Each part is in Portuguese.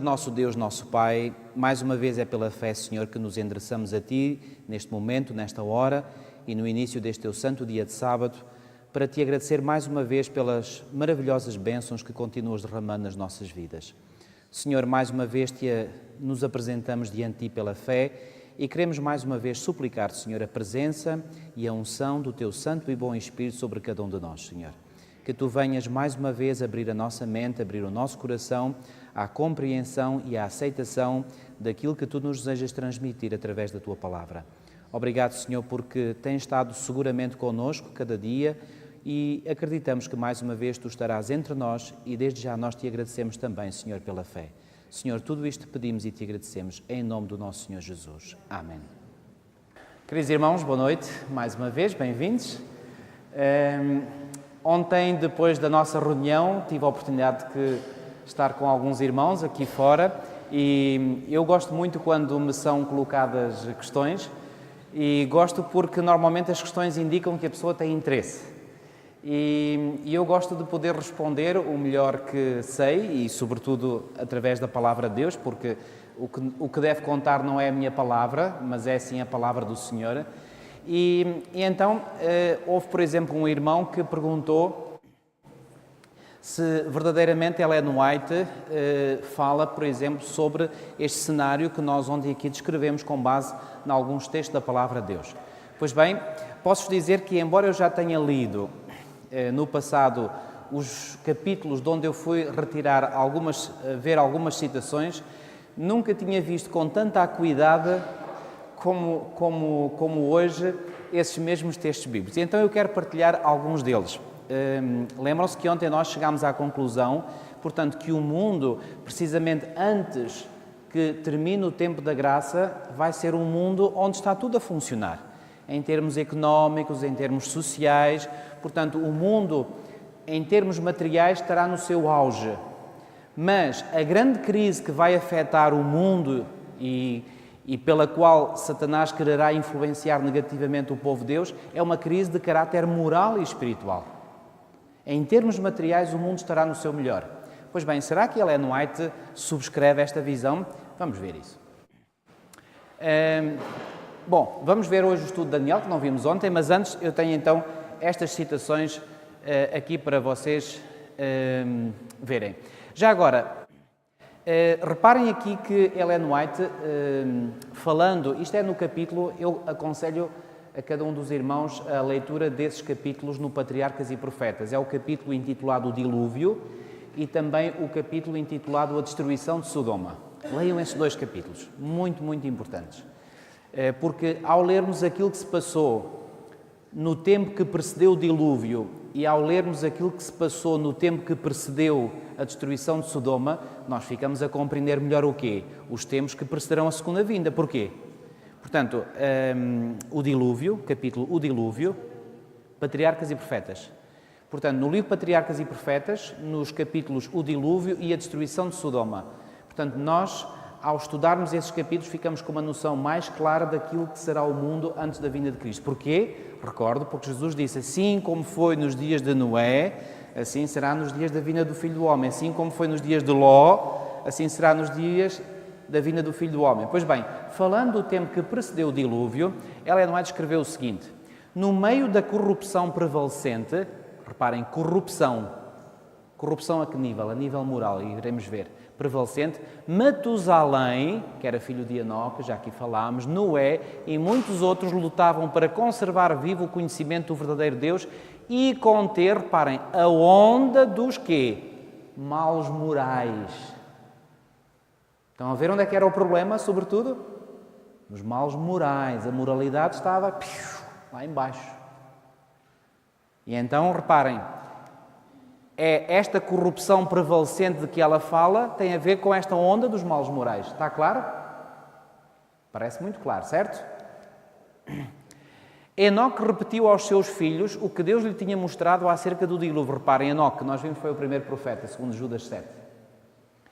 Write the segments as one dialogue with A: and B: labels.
A: nosso Deus, nosso Pai, mais uma vez é pela fé, Senhor, que nos endereçamos a Ti, neste momento, nesta hora e no início deste Teu santo dia de sábado, para Te agradecer mais uma vez pelas maravilhosas bênçãos que continuas derramando nas nossas vidas. Senhor, mais uma vez nos apresentamos diante de Ti pela fé e queremos mais uma vez suplicar, Senhor, a presença e a unção do Teu Santo e Bom Espírito sobre cada um de nós, Senhor. Que Tu venhas mais uma vez abrir a nossa mente, abrir o nosso coração à compreensão e à aceitação daquilo que Tu nos desejas transmitir através da Tua Palavra. Obrigado, Senhor, porque tens estado seguramente connosco cada dia e acreditamos que mais uma vez Tu estarás entre nós e desde já nós Te agradecemos também, Senhor, pela fé. Senhor, tudo isto te pedimos e Te agradecemos em nome do nosso Senhor Jesus. Amém. Queridos irmãos, boa noite, mais uma vez, bem-vindos. Ontem, depois da nossa reunião, tive a oportunidade de estar com alguns irmãos aqui fora e eu gosto muito quando me são colocadas questões e gosto porque normalmente as questões indicam que a pessoa tem interesse e eu gosto de poder responder o melhor que sei e sobretudo através da palavra de Deus, porque o que deve contar não é a minha palavra, mas é sim a palavra do Senhor. E então, houve, por exemplo, um irmão que perguntou se verdadeiramente Ellen White fala, por exemplo, sobre este cenário que nós ontem aqui descrevemos com base em alguns textos da Palavra de Deus. Pois bem, posso-vos dizer que, embora eu já tenha lido no passado os capítulos de onde eu fui retirar ver algumas citações, nunca tinha visto com tanta acuidade como hoje esses mesmos textos bíblicos. E então eu quero partilhar alguns deles. Lembram-se que ontem nós chegámos à conclusão, portanto, que o mundo, precisamente antes que termine o tempo da graça, vai ser um mundo onde está tudo a funcionar, em termos económicos, em termos sociais. Portanto, o mundo, em termos materiais, estará no seu auge. Mas a grande crise que vai afetar o mundo e pela qual Satanás quererá influenciar negativamente o povo de Deus, é uma crise de caráter moral e espiritual. Em termos materiais, o mundo estará no seu melhor. Pois bem, será que Ellen White subscreve esta visão? Vamos ver isso. Bom, vamos ver hoje o estudo de Daniel, que não vimos ontem, mas antes eu tenho então estas citações aqui para vocês verem. Já agora, reparem aqui que Ellen White, falando, isto é no capítulo, eu aconselho a cada um dos irmãos a leitura desses capítulos no Patriarcas e Profetas. É o capítulo intitulado O Dilúvio e também o capítulo intitulado A Destruição de Sodoma. Leiam esses dois capítulos, muito, muito importantes. Porque ao lermos aquilo que se passou no tempo que precedeu o dilúvio e ao lermos aquilo que se passou no tempo que precedeu a destruição de Sodoma, nós ficamos a compreender melhor o quê? Os tempos que precederão a segunda vinda. Porquê? Portanto, o dilúvio, capítulo O Dilúvio, Patriarcas e Profetas. Portanto, no livro Patriarcas e Profetas, nos capítulos O Dilúvio e a Destruição de Sodoma. Portanto, nós, ao estudarmos esses capítulos, ficamos com uma noção mais clara daquilo que será o mundo antes da vinda de Cristo. Porquê? Recordo, porque Jesus disse, assim como foi nos dias de Noé, assim será nos dias da vinda do Filho do Homem. Assim como foi nos dias de Ló, assim será nos dias da vinda do Filho do Homem. Pois bem, falando do tempo que precedeu o dilúvio, Ellen White escreveu o seguinte: no meio da corrupção prevalecente, reparem, corrupção a que nível? A nível moral, e iremos ver, prevalecente, Matusalém, que era filho de Enoque, já aqui falámos, Noé e muitos outros lutavam para conservar vivo o conhecimento do verdadeiro Deus e conter, reparem, a onda dos quê? Maus morais. Estão a ver onde é que era o problema, sobretudo? Nos maus morais. A moralidade estava lá embaixo. E então, reparem, esta corrupção prevalecente de que ela fala tem a ver com esta onda dos maus morais. Está claro? Parece muito claro, certo? Enoque repetiu aos seus filhos o que Deus lhe tinha mostrado acerca do dilúvio. Reparem, Enoque, que nós vimos foi o primeiro profeta, segundo Judas 7.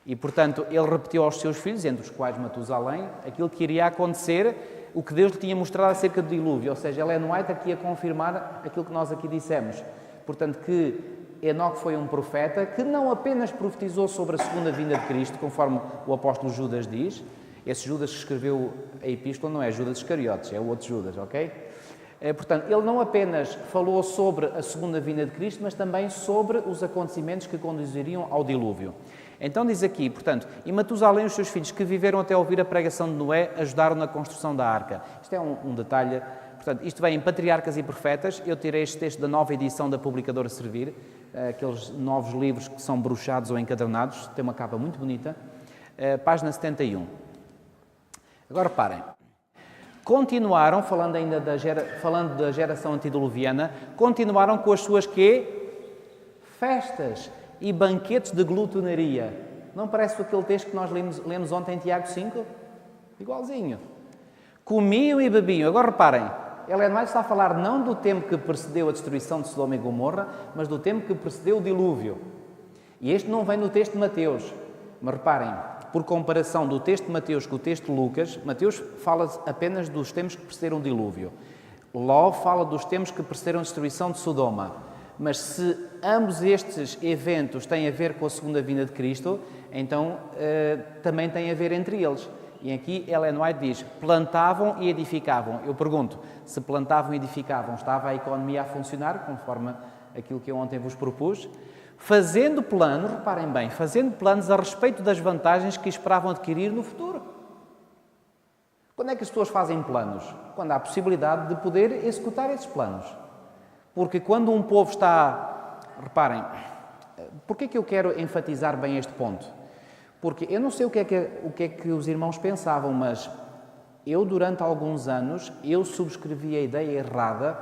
A: E, portanto, ele repetiu aos seus filhos, entre os quais Matusalém, aquilo que iria acontecer, o que Deus lhe tinha mostrado acerca do dilúvio. Ou seja, Ellen White aqui a confirmar aquilo que nós aqui dissemos. Portanto, que Enoque foi um profeta que não apenas profetizou sobre a segunda vinda de Cristo, conforme o apóstolo Judas diz. Esse Judas que escreveu a epístola não é Judas Iscariotes, é o outro Judas, ok? Portanto, ele não apenas falou sobre a segunda vinda de Cristo, mas também sobre os acontecimentos que conduziriam ao dilúvio. Então diz aqui, portanto, e Matusalém e os seus filhos que viveram até ouvir a pregação de Noé ajudaram na construção da arca. Isto é um detalhe, portanto, isto vem em Patriarcas e Profetas. Eu tirei este texto da nova edição da Publicadora Servir, aqueles novos livros que são bruxados ou encadernados, tem uma capa muito bonita, página 71. Agora reparem. Continuaram, falando ainda falando da geração antediluviana, continuaram com as suas quê? Festas e banquetes de glutonaria. Não parece aquele texto que nós lemos ontem em Tiago 5? Igualzinho. Comiam e bebiam. Agora reparem, Ellen White está a falar não do tempo que precedeu a destruição de Sodoma e Gomorra, mas do tempo que precedeu o dilúvio. E este não vem no texto de Mateus. Mas reparem, por comparação do texto de Mateus com o texto de Lucas, Mateus fala apenas dos tempos que precederam o dilúvio. Ló fala dos tempos que precederam a destruição de Sodoma. Mas se ambos estes eventos têm a ver com a segunda vinda de Cristo, então também tem a ver entre eles. E aqui Ellen White diz, plantavam e edificavam. Eu pergunto, se plantavam e edificavam, estava a economia a funcionar, conforme aquilo que eu ontem vos propus? Fazendo planos, reparem bem, fazendo planos a respeito das vantagens que esperavam adquirir no futuro. Quando é que as pessoas fazem planos? Quando há a possibilidade de poder executar esses planos. Porque quando um povo está... Reparem, por que é que eu quero enfatizar bem este ponto? Porque eu não sei o que é que os irmãos pensavam, mas eu, durante alguns anos, eu subscrevi a ideia errada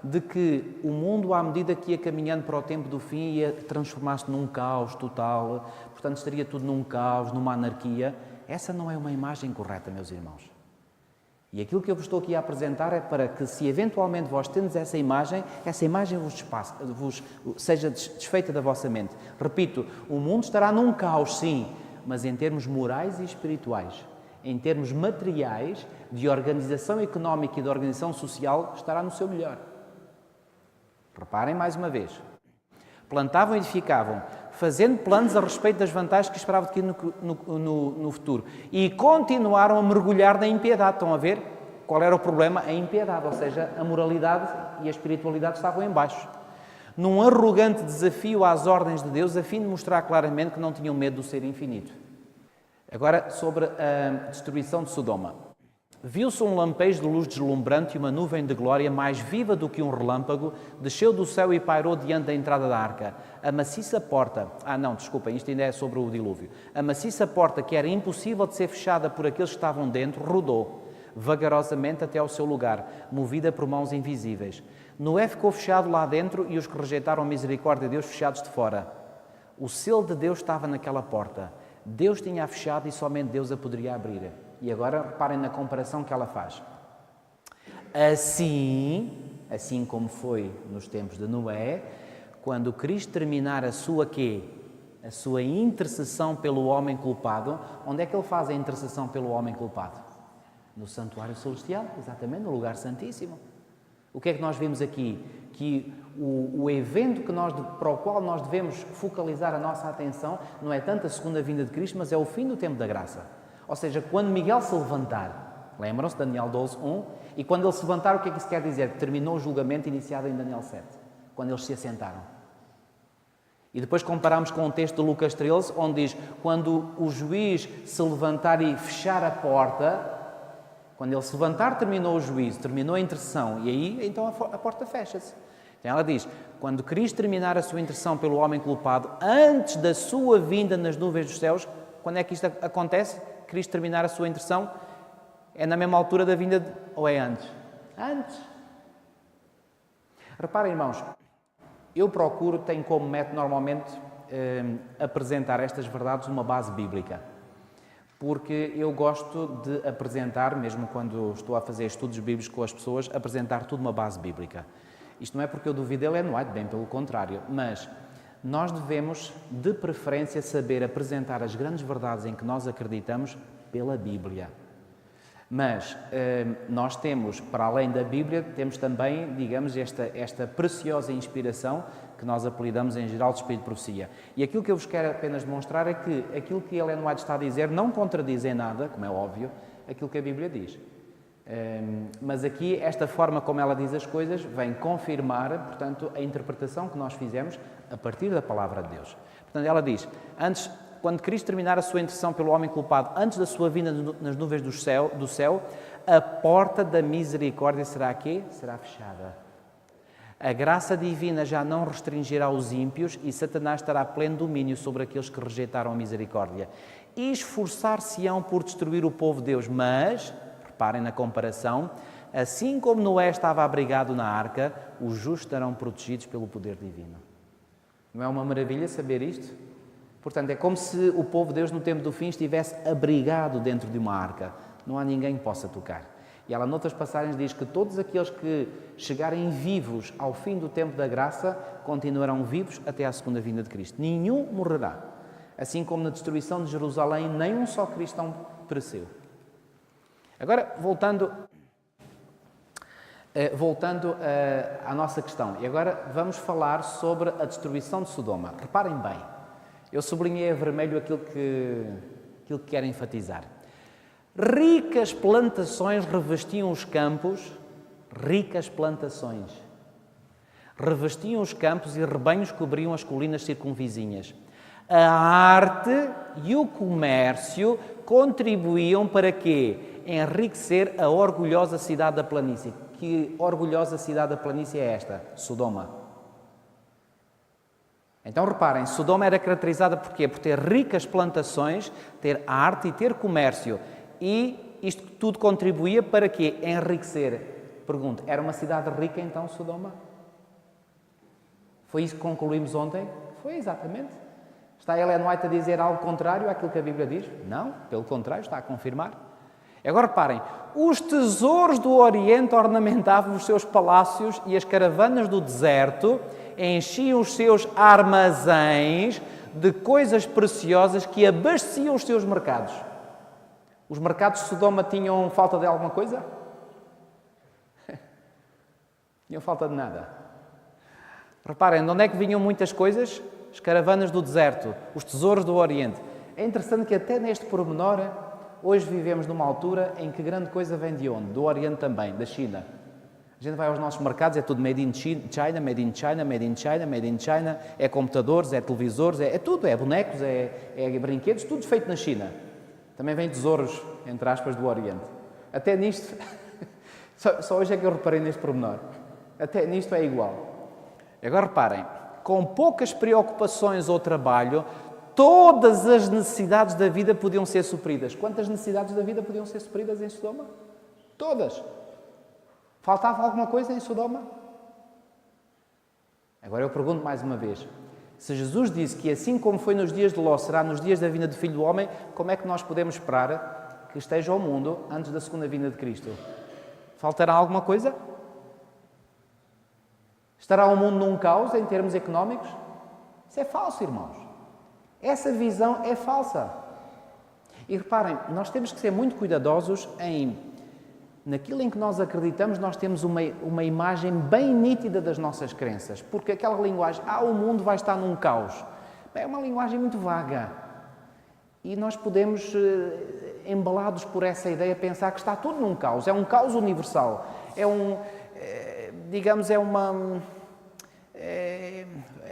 A: de que o mundo, à medida que ia caminhando para o tempo do fim, ia transformar-se num caos total, portanto, estaria tudo num caos, numa anarquia. Essa não é uma imagem correta, meus irmãos. E aquilo que eu vos estou aqui a apresentar é para que, se eventualmente vós tendes essa imagem vos seja desfeita da vossa mente. Repito, o mundo estará num caos, sim, mas em termos morais e espirituais, em termos materiais, de organização económica e de organização social, estará no seu melhor. Reparem mais uma vez. Plantavam e edificavam, fazendo planos a respeito das vantagens que esperavam adquirir no futuro. E continuaram a mergulhar na impiedade. Estão a ver qual era o problema? A impiedade, ou seja, a moralidade e a espiritualidade estavam em baixo. Num arrogante desafio às ordens de Deus, a fim de mostrar claramente que não tinham medo do ser infinito. Agora, sobre a destruição de Sodoma. Viu-se um lampejo de luz deslumbrante e uma nuvem de glória mais viva do que um relâmpago, desceu do céu e pairou diante da entrada da arca. A maciça porta... desculpem, isto ainda é sobre o dilúvio. A maciça porta, que era impossível de ser fechada por aqueles que estavam dentro, rodou vagarosamente até ao seu lugar, movida por mãos invisíveis. Noé ficou fechado lá dentro e os que rejeitaram a misericórdia de Deus fechados de fora. O selo de Deus estava naquela porta. Deus tinha-a fechado e somente Deus a poderia abrir. E agora reparem na comparação que ela faz. Assim como foi nos tempos de Noé, quando Cristo terminar a sua quê? A sua intercessão pelo homem culpado. Onde é que ele faz a intercessão pelo homem culpado? No santuário celestial, exatamente, no lugar santíssimo. O que é que nós vimos aqui? Que o evento para o qual nós devemos focalizar a nossa atenção não é tanto a segunda vinda de Cristo, mas é o fim do tempo da graça. Ou seja, quando Miguel se levantar, lembram-se, Daniel 12:1, e quando ele se levantar, o que é que isso quer dizer? Que terminou o julgamento iniciado em Daniel 7, quando eles se assentaram. E depois comparamos com o texto de Lucas 13, onde diz, quando o juiz se levantar e fechar a porta, quando ele se levantar, terminou o juízo, terminou a intercessão, e aí, então, a porta fecha-se. Então ela diz, quando Cristo terminar a sua intercessão pelo homem culpado, antes da sua vinda nas nuvens dos céus, quando é que isto acontece? Cristo terminar a sua intercessão, é na mesma altura da vinda ou é antes? Antes. Reparem, irmãos, eu tenho como método normalmente apresentar estas verdades numa base bíblica. Porque eu gosto de apresentar, mesmo quando estou a fazer estudos bíblicos com as pessoas, apresentar tudo numa base bíblica. Isto não é porque eu duvido de Ellen White, bem pelo contrário, mas nós devemos, de preferência, saber apresentar as grandes verdades em que nós acreditamos pela Bíblia. Mas nós temos, para além da Bíblia, temos também, digamos, esta preciosa inspiração que nós apelidamos em geral de espírito de profecia. E aquilo que eu vos quero apenas demonstrar é que aquilo que Ellen White está a dizer não contradiz em nada, como é óbvio, aquilo que a Bíblia diz. Mas aqui, esta forma como ela diz as coisas, vem confirmar, portanto, a interpretação que nós fizemos a partir da Palavra de Deus. Portanto, ela diz, antes, quando Cristo terminar a sua intercessão pelo homem culpado, antes da sua vinda nas nuvens do céu, a porta da misericórdia será quê? Será fechada. A graça divina já não restringirá os ímpios e Satanás terá pleno domínio sobre aqueles que rejeitaram a misericórdia. E esforçar-se-ão por destruir o povo de Deus, mas, reparem na comparação, assim como Noé estava abrigado na arca, os justos estarão protegidos pelo poder divino. Não é uma maravilha saber isto? Portanto, é como se o povo de Deus no tempo do fim estivesse abrigado dentro de uma arca. Não há ninguém que possa tocar. E ela, noutras passagens, diz que todos aqueles que chegarem vivos ao fim do tempo da graça continuarão vivos até à segunda vinda de Cristo. Nenhum morrerá. Assim como na destruição de Jerusalém, nem um só cristão pereceu. Agora, voltando à nossa questão. E agora vamos falar sobre a destruição de Sodoma. Reparem bem, eu sublinhei a vermelho aquilo que quero enfatizar. Ricas plantações revestiam os campos, revestiam os campos e rebanhos cobriam as colinas circunvizinhas. A arte e o comércio contribuíam para quê? Enriquecer a orgulhosa cidade da planície. Que orgulhosa cidade da planície é esta? Sodoma. Então reparem, Sodoma era caracterizada por quê? Por ter ricas plantações, ter arte e ter comércio. E isto tudo contribuía para quê? Enriquecer. Pergunto, era uma cidade rica então, Sodoma? Foi isso que concluímos ontem? Foi exatamente. Está Ellen White a dizer algo contrário àquilo que a Bíblia diz? Não, pelo contrário, está a confirmar. Agora reparem, os tesouros do Oriente ornamentavam os seus palácios e as caravanas do deserto enchiam os seus armazéns de coisas preciosas que abasteciam os seus mercados. Os mercados de Sodoma tinham falta de alguma coisa? Tinham falta de nada. Reparem, de onde é que vinham muitas coisas? As caravanas do deserto, os tesouros do Oriente. É interessante que até neste pormenor, hoje vivemos numa altura em que grande coisa vem de onde? Do Oriente também, da China. A gente vai aos nossos mercados, é tudo made in China, made in China, made in China, made in China. É computadores, é televisores, é tudo, é bonecos, é brinquedos, tudo feito na China. Também vem tesouros, entre aspas, do Oriente. Até nisto, só hoje é que eu reparei neste pormenor. Até nisto é igual. Agora reparem, com poucas preocupações ou trabalho, todas as necessidades da vida podiam ser supridas. Quantas necessidades da vida podiam ser supridas em Sodoma? Todas. Faltava alguma coisa em Sodoma? Agora eu pergunto mais uma vez. Se Jesus disse que assim como foi nos dias de Ló, será nos dias da vinda do Filho do Homem, como é que nós podemos esperar que esteja o mundo antes da segunda vinda de Cristo? Faltará alguma coisa? Estará o mundo num caos em termos económicos? Isso é falso, irmãos. Essa visão é falsa. E reparem, nós temos que ser muito cuidadosos naquilo em que nós acreditamos, nós temos uma imagem bem nítida das nossas crenças. Porque aquela linguagem, o mundo vai estar num caos, é uma linguagem muito vaga. E nós podemos, embalados por essa ideia, pensar que está tudo num caos. É um caos universal. É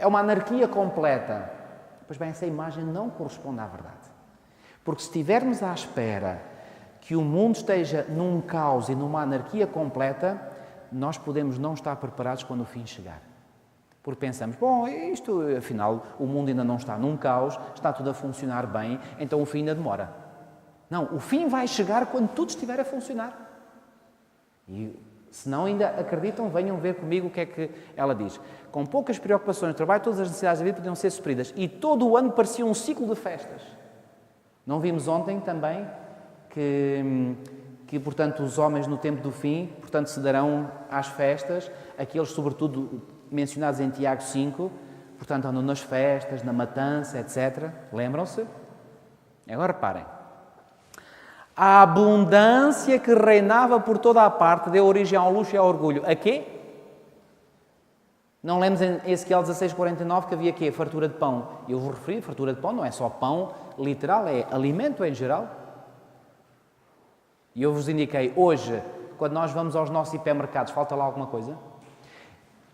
A: uma anarquia completa. Pois bem, essa imagem não corresponde à verdade. Porque se estivermos à espera que o mundo esteja num caos e numa anarquia completa, nós podemos não estar preparados quando o fim chegar. Porque pensamos, isto, afinal, o mundo ainda não está num caos, está tudo a funcionar bem, então o fim ainda demora. Não, o fim vai chegar quando tudo estiver a funcionar. E se não ainda acreditam, venham ver comigo o que é que ela diz. Com poucas preocupações de trabalho, todas as necessidades da vida podiam ser supridas. E todo o ano parecia um ciclo de festas. Não vimos ontem também que, portanto, os homens no tempo do fim, portanto, se darão às festas, aqueles, sobretudo, mencionados em Tiago 5, portanto, andam nas festas, na matança, etc. Lembram-se? Agora reparem. A abundância que reinava por toda a parte deu origem ao luxo e ao orgulho. A quê? Não lemos em Ezequiel 16:49 que havia quê? Fartura de pão. Eu vos referi, fartura de pão não é só pão literal, é alimento em geral. E eu vos indiquei, hoje, quando nós vamos aos nossos hipermercados, falta lá alguma coisa?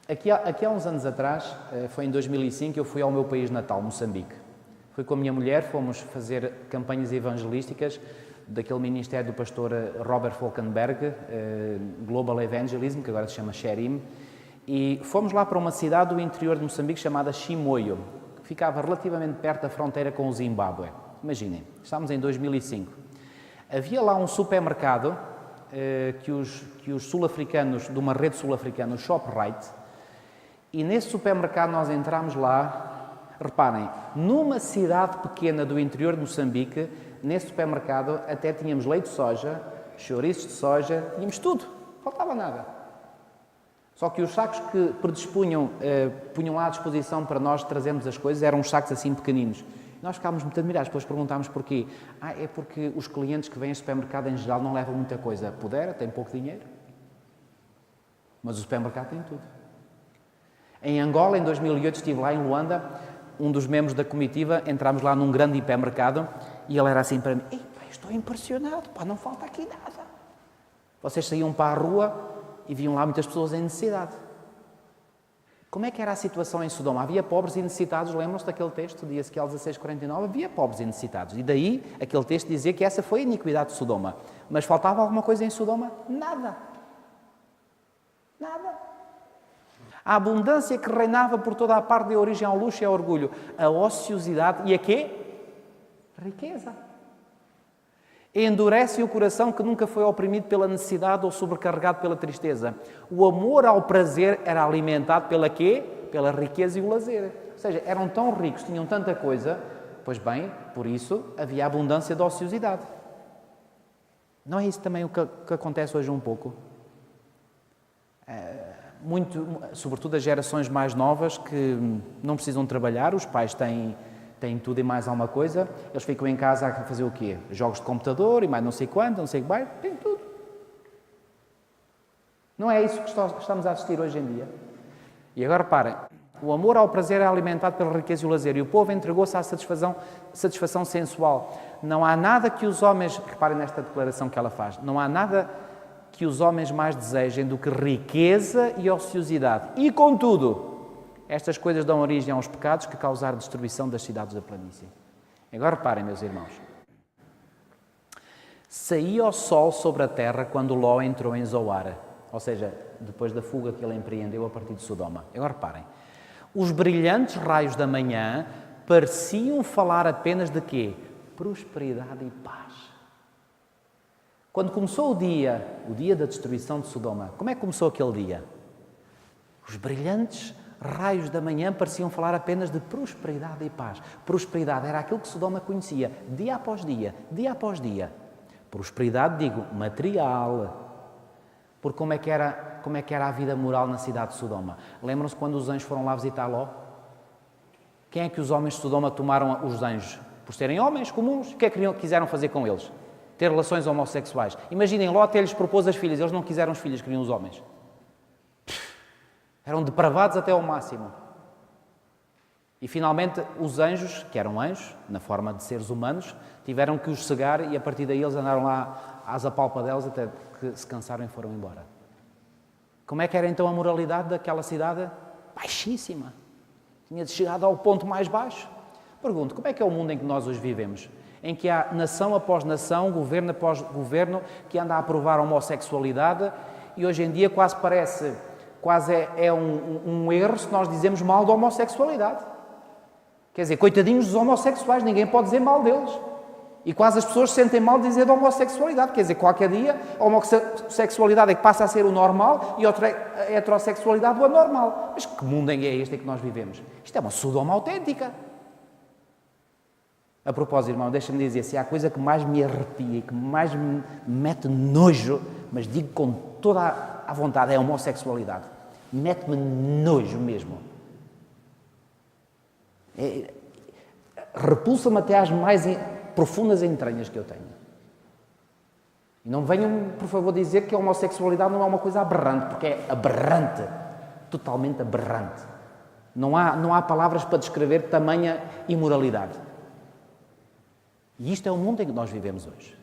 A: Aqui há uns anos atrás, foi em 2005, eu fui ao meu país natal, Moçambique. Fui com a minha mulher, fomos fazer campanhas evangelísticas daquele ministério do pastor Robert Falkenberg, Global Evangelism, que agora se chama Sherim, e fomos lá para uma cidade do interior de Moçambique chamada Chimoio, que ficava relativamente perto da fronteira com o Zimbábue. Imaginem, estávamos em 2005. Havia lá um supermercado que os sul-africanos, de uma rede sul-africana, o Shoprite, e nesse supermercado nós entramos lá, reparem, numa cidade pequena do interior de Moçambique, nesse supermercado até tínhamos leite de soja, chouriços de soja, tínhamos tudo, faltava nada. Só que os sacos que predispunham, punham lá à disposição para nós trazermos as coisas, eram uns sacos assim pequeninos. Nós ficámos muito admirados, depois perguntámos porquê. É porque os clientes que vêm ao supermercado em geral não levam muita coisa. Pudera, tem pouco dinheiro, mas o supermercado tem tudo. Em Angola, em 2008, estive lá em Luanda, um dos membros da comitiva, entramos lá num grande hipermercado e ele era assim para mim, estou impressionado, não falta aqui nada. Vocês saíam para a rua e viam lá muitas pessoas em necessidade. Como é que era a situação em Sodoma? Havia pobres e necessitados, lembram-se daquele texto de Ezequiel 16:49? Havia pobres e necessitados. E daí, aquele texto dizia que essa foi a iniquidade de Sodoma. Mas faltava alguma coisa em Sodoma? Nada. Nada. A abundância que reinava por toda a parte deu origem ao luxo e ao orgulho, a ociosidade e a quê? Riqueza. Endurece o coração que nunca foi oprimido pela necessidade ou sobrecarregado pela tristeza. O amor ao prazer era alimentado pela quê? Pela riqueza e o lazer. Ou seja, eram tão ricos, tinham tanta coisa, pois bem, por isso havia abundância de ociosidade. Não é isso também o que acontece hoje um pouco? Sobretudo as gerações mais novas que não precisam trabalhar, os pais têm tudo e mais alguma coisa, eles ficam em casa a fazer o quê? Jogos de computador e mais não sei quanto, não sei o que vai, tem tudo. Não é isso que estamos a assistir hoje em dia. E agora reparem, o amor ao prazer é alimentado pela riqueza e o lazer, e o povo entregou-se à satisfação sensual. Não há nada que os homens, reparem nesta declaração que ela faz, não há nada que os homens mais desejem do que riqueza e ociosidade. E, contudo, estas coisas dão origem aos pecados que causaram a destruição das cidades da planície. Agora reparem, meus irmãos. Saía o sol sobre a terra quando Ló entrou em Zoar, ou seja, depois da fuga que ele empreendeu a partir de Sodoma. Agora reparem. Os brilhantes raios da manhã pareciam falar apenas de quê? Prosperidade e paz. Quando começou o dia da destruição de Sodoma, como é que começou aquele dia? Os brilhantes raios da manhã pareciam falar apenas de prosperidade e paz. Prosperidade era aquilo que Sodoma conhecia, dia após dia, dia após dia. Prosperidade, digo, material. Porque como é que era a vida moral na cidade de Sodoma? Lembram-se quando os anjos foram lá visitar Ló? Quem é que os homens de Sodoma tomaram os anjos? Por serem homens comuns, o que é que quiseram fazer com eles? Ter relações homossexuais. Imaginem, Ló até lhes propôs as filhas, eles não quiseram as filhas, queriam os homens. Eram depravados até ao máximo. E finalmente os anjos, que eram anjos, na forma de seres humanos, tiveram que os cegar e a partir daí eles andaram lá às apalpadelas até que se cansaram e foram embora. Como é que era então a moralidade daquela cidade? Baixíssima. Tinha chegado ao ponto mais baixo. Pergunto, como é que é o mundo em que nós hoje vivemos? Em que há nação após nação, governo após governo, que anda a aprovar a homossexualidade e hoje em dia quase é um erro se nós dizemos mal da homossexualidade. Quer dizer, coitadinhos dos homossexuais, ninguém pode dizer mal deles. E quase as pessoas se sentem mal de dizer da homossexualidade. Quer dizer, qualquer dia a homossexualidade é que passa a ser o normal e a heterossexualidade o anormal. Mas que mundo é este em que nós vivemos? Isto é uma Sodoma autêntica. A propósito, irmão, deixa-me dizer, se há coisa que mais me arrepia e que mais me mete nojo, mas digo com toda a vontade, é a homossexualidade. Mete-me nojo mesmo. Repulsa-me até às mais profundas entranhas que eu tenho. E não venham, por favor, dizer que a homossexualidade não é uma coisa aberrante, porque é aberrante. totalmente aberrante. Não há palavras para descrever tamanha imoralidade. E isto é o mundo em que nós vivemos hoje.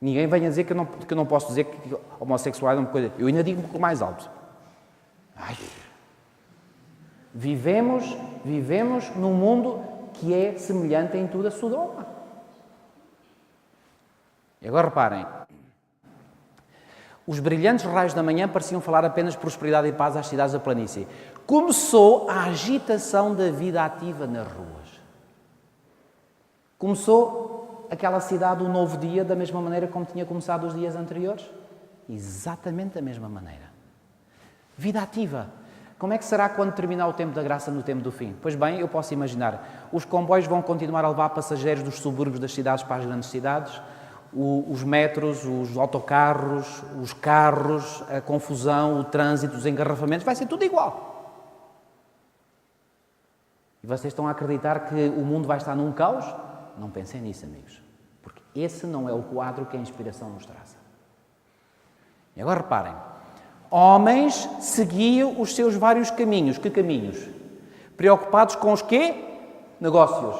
A: Ninguém venha dizer que eu não posso dizer que a homossexualidade é uma coisa... Eu ainda digo com mais alto. Vivemos num mundo que é semelhante em tudo a Sodoma. E agora reparem. Os brilhantes raios da manhã pareciam falar apenas prosperidade e paz às cidades da planície. Começou a agitação da vida ativa nas ruas. Começou aquela cidade, o novo dia, da mesma maneira como tinha começado os dias anteriores? Exatamente da mesma maneira. Vida ativa. Como é que será quando terminar o tempo da graça no tempo do fim? Pois bem, eu posso imaginar. Os comboios vão continuar a levar passageiros dos subúrbios das cidades para as grandes cidades. Os metros, os autocarros, os carros, a confusão, o trânsito, os engarrafamentos, vai ser tudo igual. E vocês estão a acreditar que o mundo vai estar num caos? Não pensem nisso, amigos. Porque esse não é o quadro que a inspiração nos traça. E agora reparem. Homens seguiam os seus vários caminhos. Que caminhos? Preocupados com os quê? Negócios.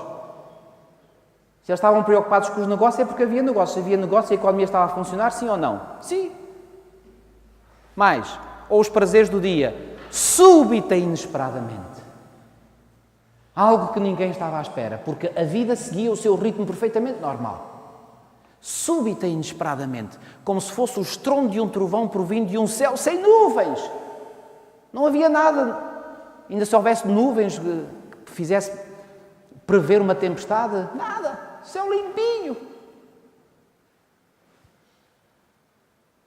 A: Se eles estavam preocupados com os negócios, é porque havia negócios. Se havia negócio, a economia estava a funcionar, sim ou não? Sim. Mais, ou os prazeres do dia, súbita e inesperadamente. Algo que ninguém estava à espera, porque a vida seguia o seu ritmo perfeitamente normal. Súbita e inesperadamente, como se fosse o estrondo de um trovão provindo de um céu sem nuvens. Não havia nada. Ainda se houvesse nuvens que fizesse prever uma tempestade, nada. Céu limpinho.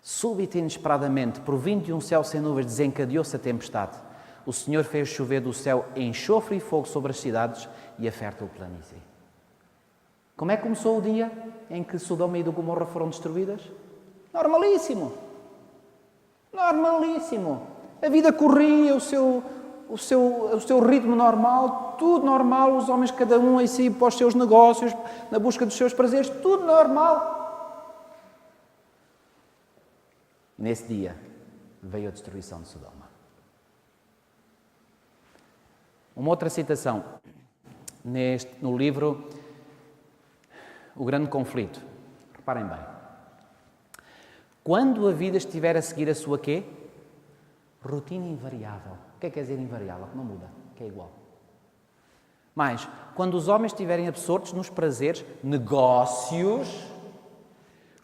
A: Súbita e inesperadamente, provindo de um céu sem nuvens, desencadeou-se a tempestade. O Senhor fez chover do céu enxofre e fogo sobre as cidades e a fértil planície. Como é que começou o dia em que Sodoma e Gomorra foram destruídas? Normalíssimo. Normalíssimo. A vida corria, o seu ritmo normal, tudo normal, os homens cada um a si para os seus negócios, na busca dos seus prazeres, tudo normal. E nesse dia veio a destruição de Sodoma. Uma outra citação no livro O Grande Conflito. Reparem bem. Quando a vida estiver a seguir a sua quê? Rotina invariável. O que é que quer dizer invariável? Que não muda, que é igual. Mas, quando os homens estiverem absortos nos prazeres, negócios,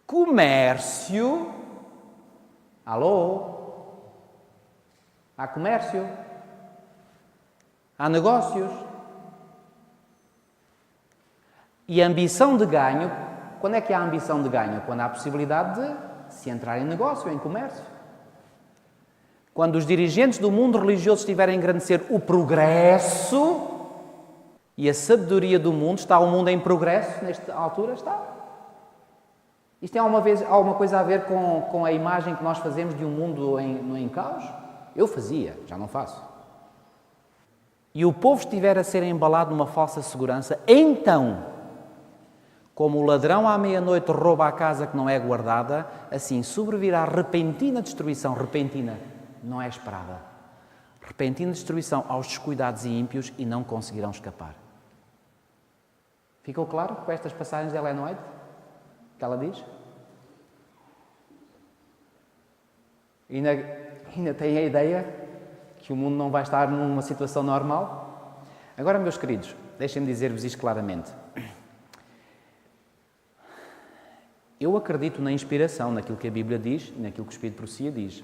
A: comércio... Alô? Há comércio? Há negócios? E a ambição de ganho, quando é que há ambição de ganho? Quando há a possibilidade de se entrar em negócio, em comércio. Quando os dirigentes do mundo religioso estiverem a engrandecer o progresso e a sabedoria do mundo, está o mundo em progresso nesta altura? Está. Isto tem alguma coisa a ver com a imagem que nós fazemos de um mundo em caos? Eu fazia, já não faço. E o povo estiver a ser embalado numa falsa segurança, então, como o ladrão à meia-noite rouba a casa que não é guardada, assim sobrevirá repentina destruição, repentina, não é esperada. Repentina destruição aos descuidados e ímpios e não conseguirão escapar. Ficou claro com estas passagens de Ellen White? Que ela diz? Ainda tem a ideia que o mundo não vai estar numa situação normal? Agora, meus queridos, deixem-me dizer-vos isto claramente. Eu acredito na inspiração, naquilo que a Bíblia diz, naquilo que o Espírito de Profecia diz.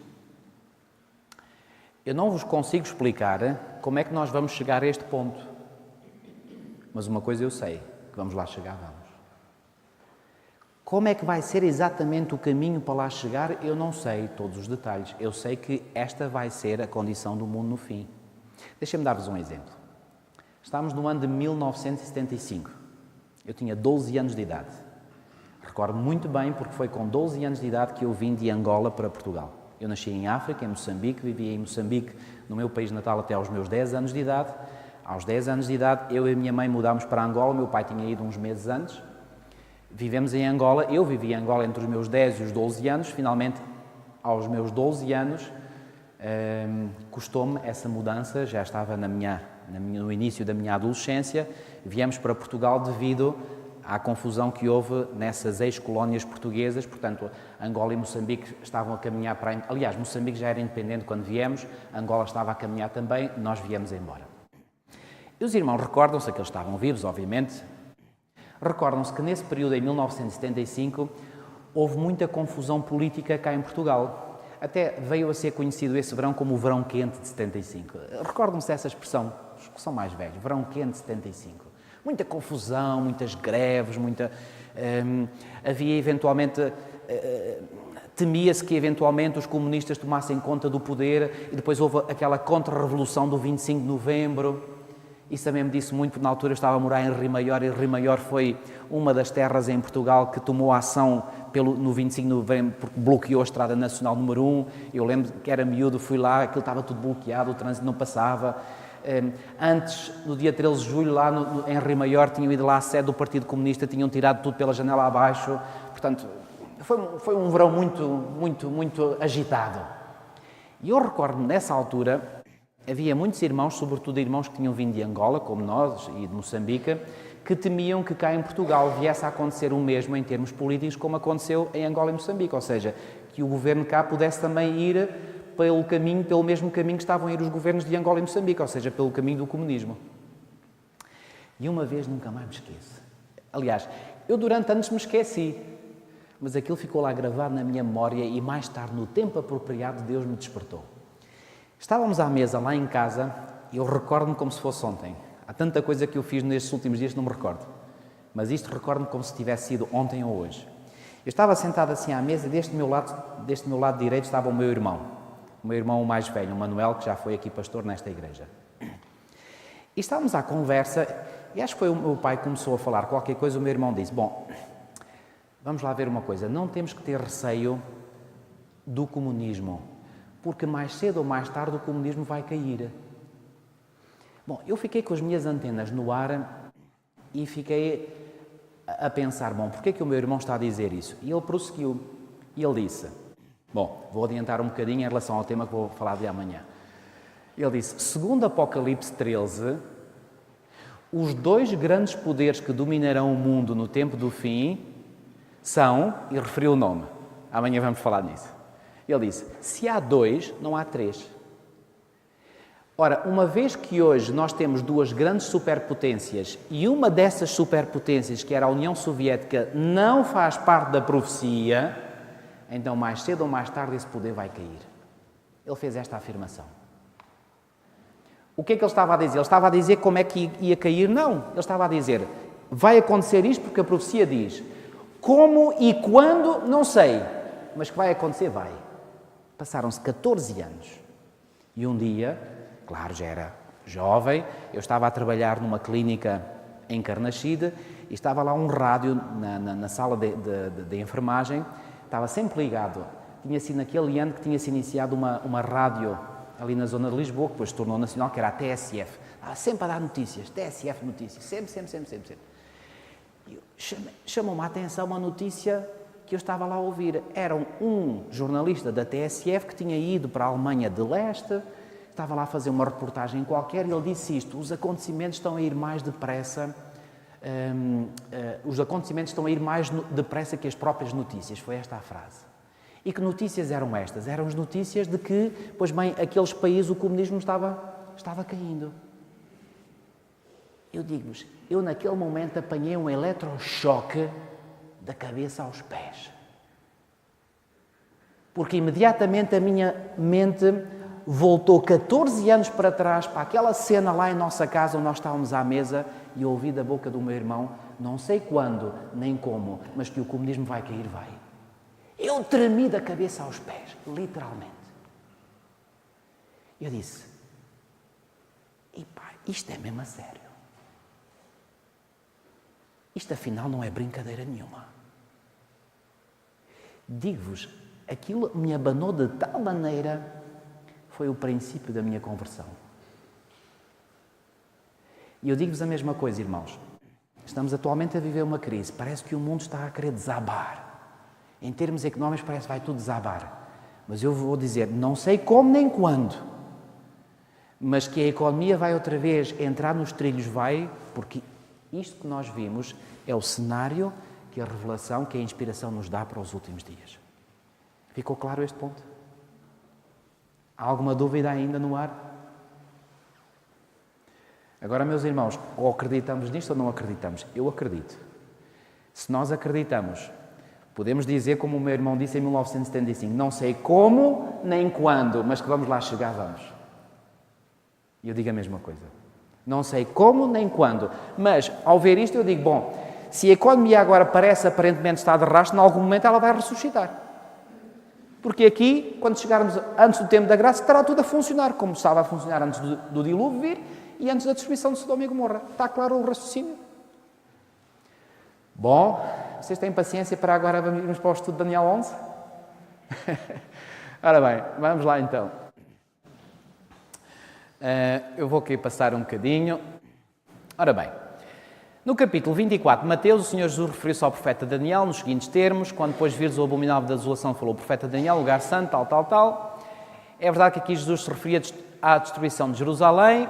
A: Eu não vos consigo explicar como é que nós vamos chegar a este ponto. Mas uma coisa eu sei, que vamos lá chegar, vamos. Como é que vai ser exatamente o caminho para lá chegar, eu não sei todos os detalhes. Eu sei que esta vai ser a condição do mundo no fim. Deixem-me dar-vos um exemplo. Estamos no ano de 1975. Eu tinha 12 anos de idade. Recordo muito bem porque foi com 12 anos de idade que eu vim de Angola para Portugal. Eu nasci em África, em Moçambique, vivi em Moçambique, no meu país natal, até aos meus 10 anos de idade. Aos 10 anos de idade, eu e a minha mãe mudámos para Angola, o meu pai tinha ido uns meses antes. Vivemos em Angola, eu vivi em Angola entre os meus 10 e os 12 anos, finalmente, aos meus 12 anos, Custou-me essa mudança, já estava no início da minha adolescência, viemos para Portugal devido à confusão que houve nessas ex-colónias portuguesas, portanto, Angola e Moçambique estavam a caminhar para... Aliás, Moçambique já era independente quando viemos, Angola estava a caminhar também, nós viemos embora. E os irmãos recordam-se, aqueles estavam vivos, obviamente, recordam-se que nesse período, em 1975, houve muita confusão política cá em Portugal. Até veio a ser conhecido esse verão como o verão quente de 75. Recordam-se dessa expressão, os que são mais velhos, verão quente de 75. Muita confusão, muitas greves, havia eventualmente... temia-se que eventualmente os comunistas tomassem conta do poder e depois houve aquela contra-revolução do 25 de novembro. Isso também me disse muito, porque na altura eu estava a morar em Rio Maior e Rio Maior foi uma das terras em Portugal que tomou ação no 25 de novembro porque bloqueou a Estrada Nacional número 1. Eu lembro que era miúdo, fui lá, aquilo estava tudo bloqueado, o trânsito não passava. Antes, no dia 13 de julho, lá em Rio Maior, tinham ido lá à sede do Partido Comunista, tinham tirado tudo pela janela abaixo. Portanto, foi um verão muito agitado. E eu recordo-me, nessa altura, havia muitos irmãos, sobretudo irmãos que tinham vindo de Angola, como nós, e de Moçambique, que temiam que cá em Portugal viesse a acontecer o mesmo em termos políticos como aconteceu em Angola e Moçambique, ou seja, que o governo cá pudesse também ir pelo mesmo caminho que estavam a ir os governos de Angola e Moçambique, ou seja, pelo caminho do comunismo. E uma vez nunca mais me esqueço. Aliás, eu durante anos me esqueci, mas aquilo ficou lá gravado na minha memória e mais tarde, no tempo apropriado, Deus me despertou. Estávamos à mesa lá em casa e eu recordo-me como se fosse ontem. Há tanta coisa que eu fiz nestes últimos dias que não me recordo. Mas isto recordo-me como se tivesse sido ontem ou hoje. Eu estava sentado assim à mesa e deste meu lado direito estava o meu irmão o mais velho, o Manuel, que já foi aqui pastor nesta igreja. E estávamos à conversa e acho que foi o meu pai que começou a falar qualquer coisa, o meu irmão disse, bom, vamos lá ver uma coisa, não temos que ter receio do comunismo, porque mais cedo ou mais tarde o comunismo vai cair. Bom, eu fiquei com as minhas antenas no ar e fiquei a pensar, bom, porquê é que o meu irmão está a dizer isso? E ele prosseguiu, e ele disse, bom, vou adiantar um bocadinho em relação ao tema que vou falar de amanhã. Ele disse, segundo Apocalipse 13, os dois grandes poderes que dominarão o mundo no tempo do fim são, e referiu o nome, amanhã vamos falar nisso. Ele disse, se há dois, não há três. Ora, uma vez que hoje nós temos duas grandes superpotências e uma dessas superpotências, que era a União Soviética, não faz parte da profecia, então mais cedo ou mais tarde esse poder vai cair. Ele fez esta afirmação. O que é que ele estava a dizer? Ele estava a dizer como é que ia cair? Não. Ele estava a dizer, vai acontecer isto porque a profecia diz. Como e quando, não sei. Mas que vai acontecer, vai. Passaram-se 14 anos. E um dia, claro, já era jovem, eu estava a trabalhar numa clínica em Carnaxide e estava lá um rádio na sala de enfermagem, estava sempre ligado. Tinha sido naquele ano que tinha-se iniciado uma rádio ali na zona de Lisboa, que depois se tornou nacional, que era a TSF. Estava sempre a dar notícias, TSF notícias, sempre. Chamou-me a atenção uma notícia que eu estava lá a ouvir. Era um jornalista da TSF que tinha ido para a Alemanha de Leste, estava lá a fazer uma reportagem qualquer e ele disse isto, os acontecimentos estão a ir mais depressa, que as próprias notícias. Foi esta a frase. E que notícias eram estas? Eram as notícias de que, pois bem, aqueles países o comunismo estava caindo. Eu digo-vos, eu naquele momento apanhei um eletrochoque da cabeça aos pés. Porque imediatamente a minha mente voltou 14 anos para trás, para aquela cena lá em nossa casa, onde nós estávamos à mesa, e eu ouvi da boca do meu irmão, não sei quando, nem como, mas que o comunismo vai cair, vai. Eu tremi da cabeça aos pés, literalmente. Eu disse, isto é mesmo a sério. Isto afinal não é brincadeira nenhuma. Digo-vos, aquilo me abanou de tal maneira, foi o princípio da minha conversão. E eu digo-vos a mesma coisa, irmãos. Estamos atualmente a viver uma crise. Parece que o mundo está a querer desabar. Em termos económicos parece que vai tudo desabar. Mas eu vou dizer, não sei como nem quando, mas que a economia vai outra vez entrar nos trilhos, vai, porque isto que nós vimos é o cenário que a revelação, que a inspiração nos dá para os últimos dias. Ficou claro este ponto? Há alguma dúvida ainda no ar? Agora, meus irmãos, ou acreditamos nisto ou não acreditamos? Eu acredito. Se nós acreditamos, podemos dizer, como o meu irmão disse em 1975, não sei como nem quando, mas que vamos lá chegar, vamos. E eu digo a mesma coisa. Não sei como nem quando, mas ao ver isto eu digo, bom, se a economia agora parece aparentemente estar de rastro, em algum momento ela vai ressuscitar. Porque aqui, quando chegarmos antes do tempo da graça, estará tudo a funcionar, como estava a funcionar antes do dilúvio vir e antes da destruição de Sodoma e Gomorra. Está claro o raciocínio? Bom, vocês têm paciência para agora irmos para o estudo de Daniel 11? Ora bem, vamos lá então. Eu vou aqui passar um bocadinho. Ora bem, no capítulo 24 de Mateus, o Senhor Jesus referiu-se ao profeta Daniel nos seguintes termos: quando depois vires o abominável da desolação, falou o profeta Daniel, lugar santo, tal. É verdade que aqui Jesus se referia à destruição de Jerusalém.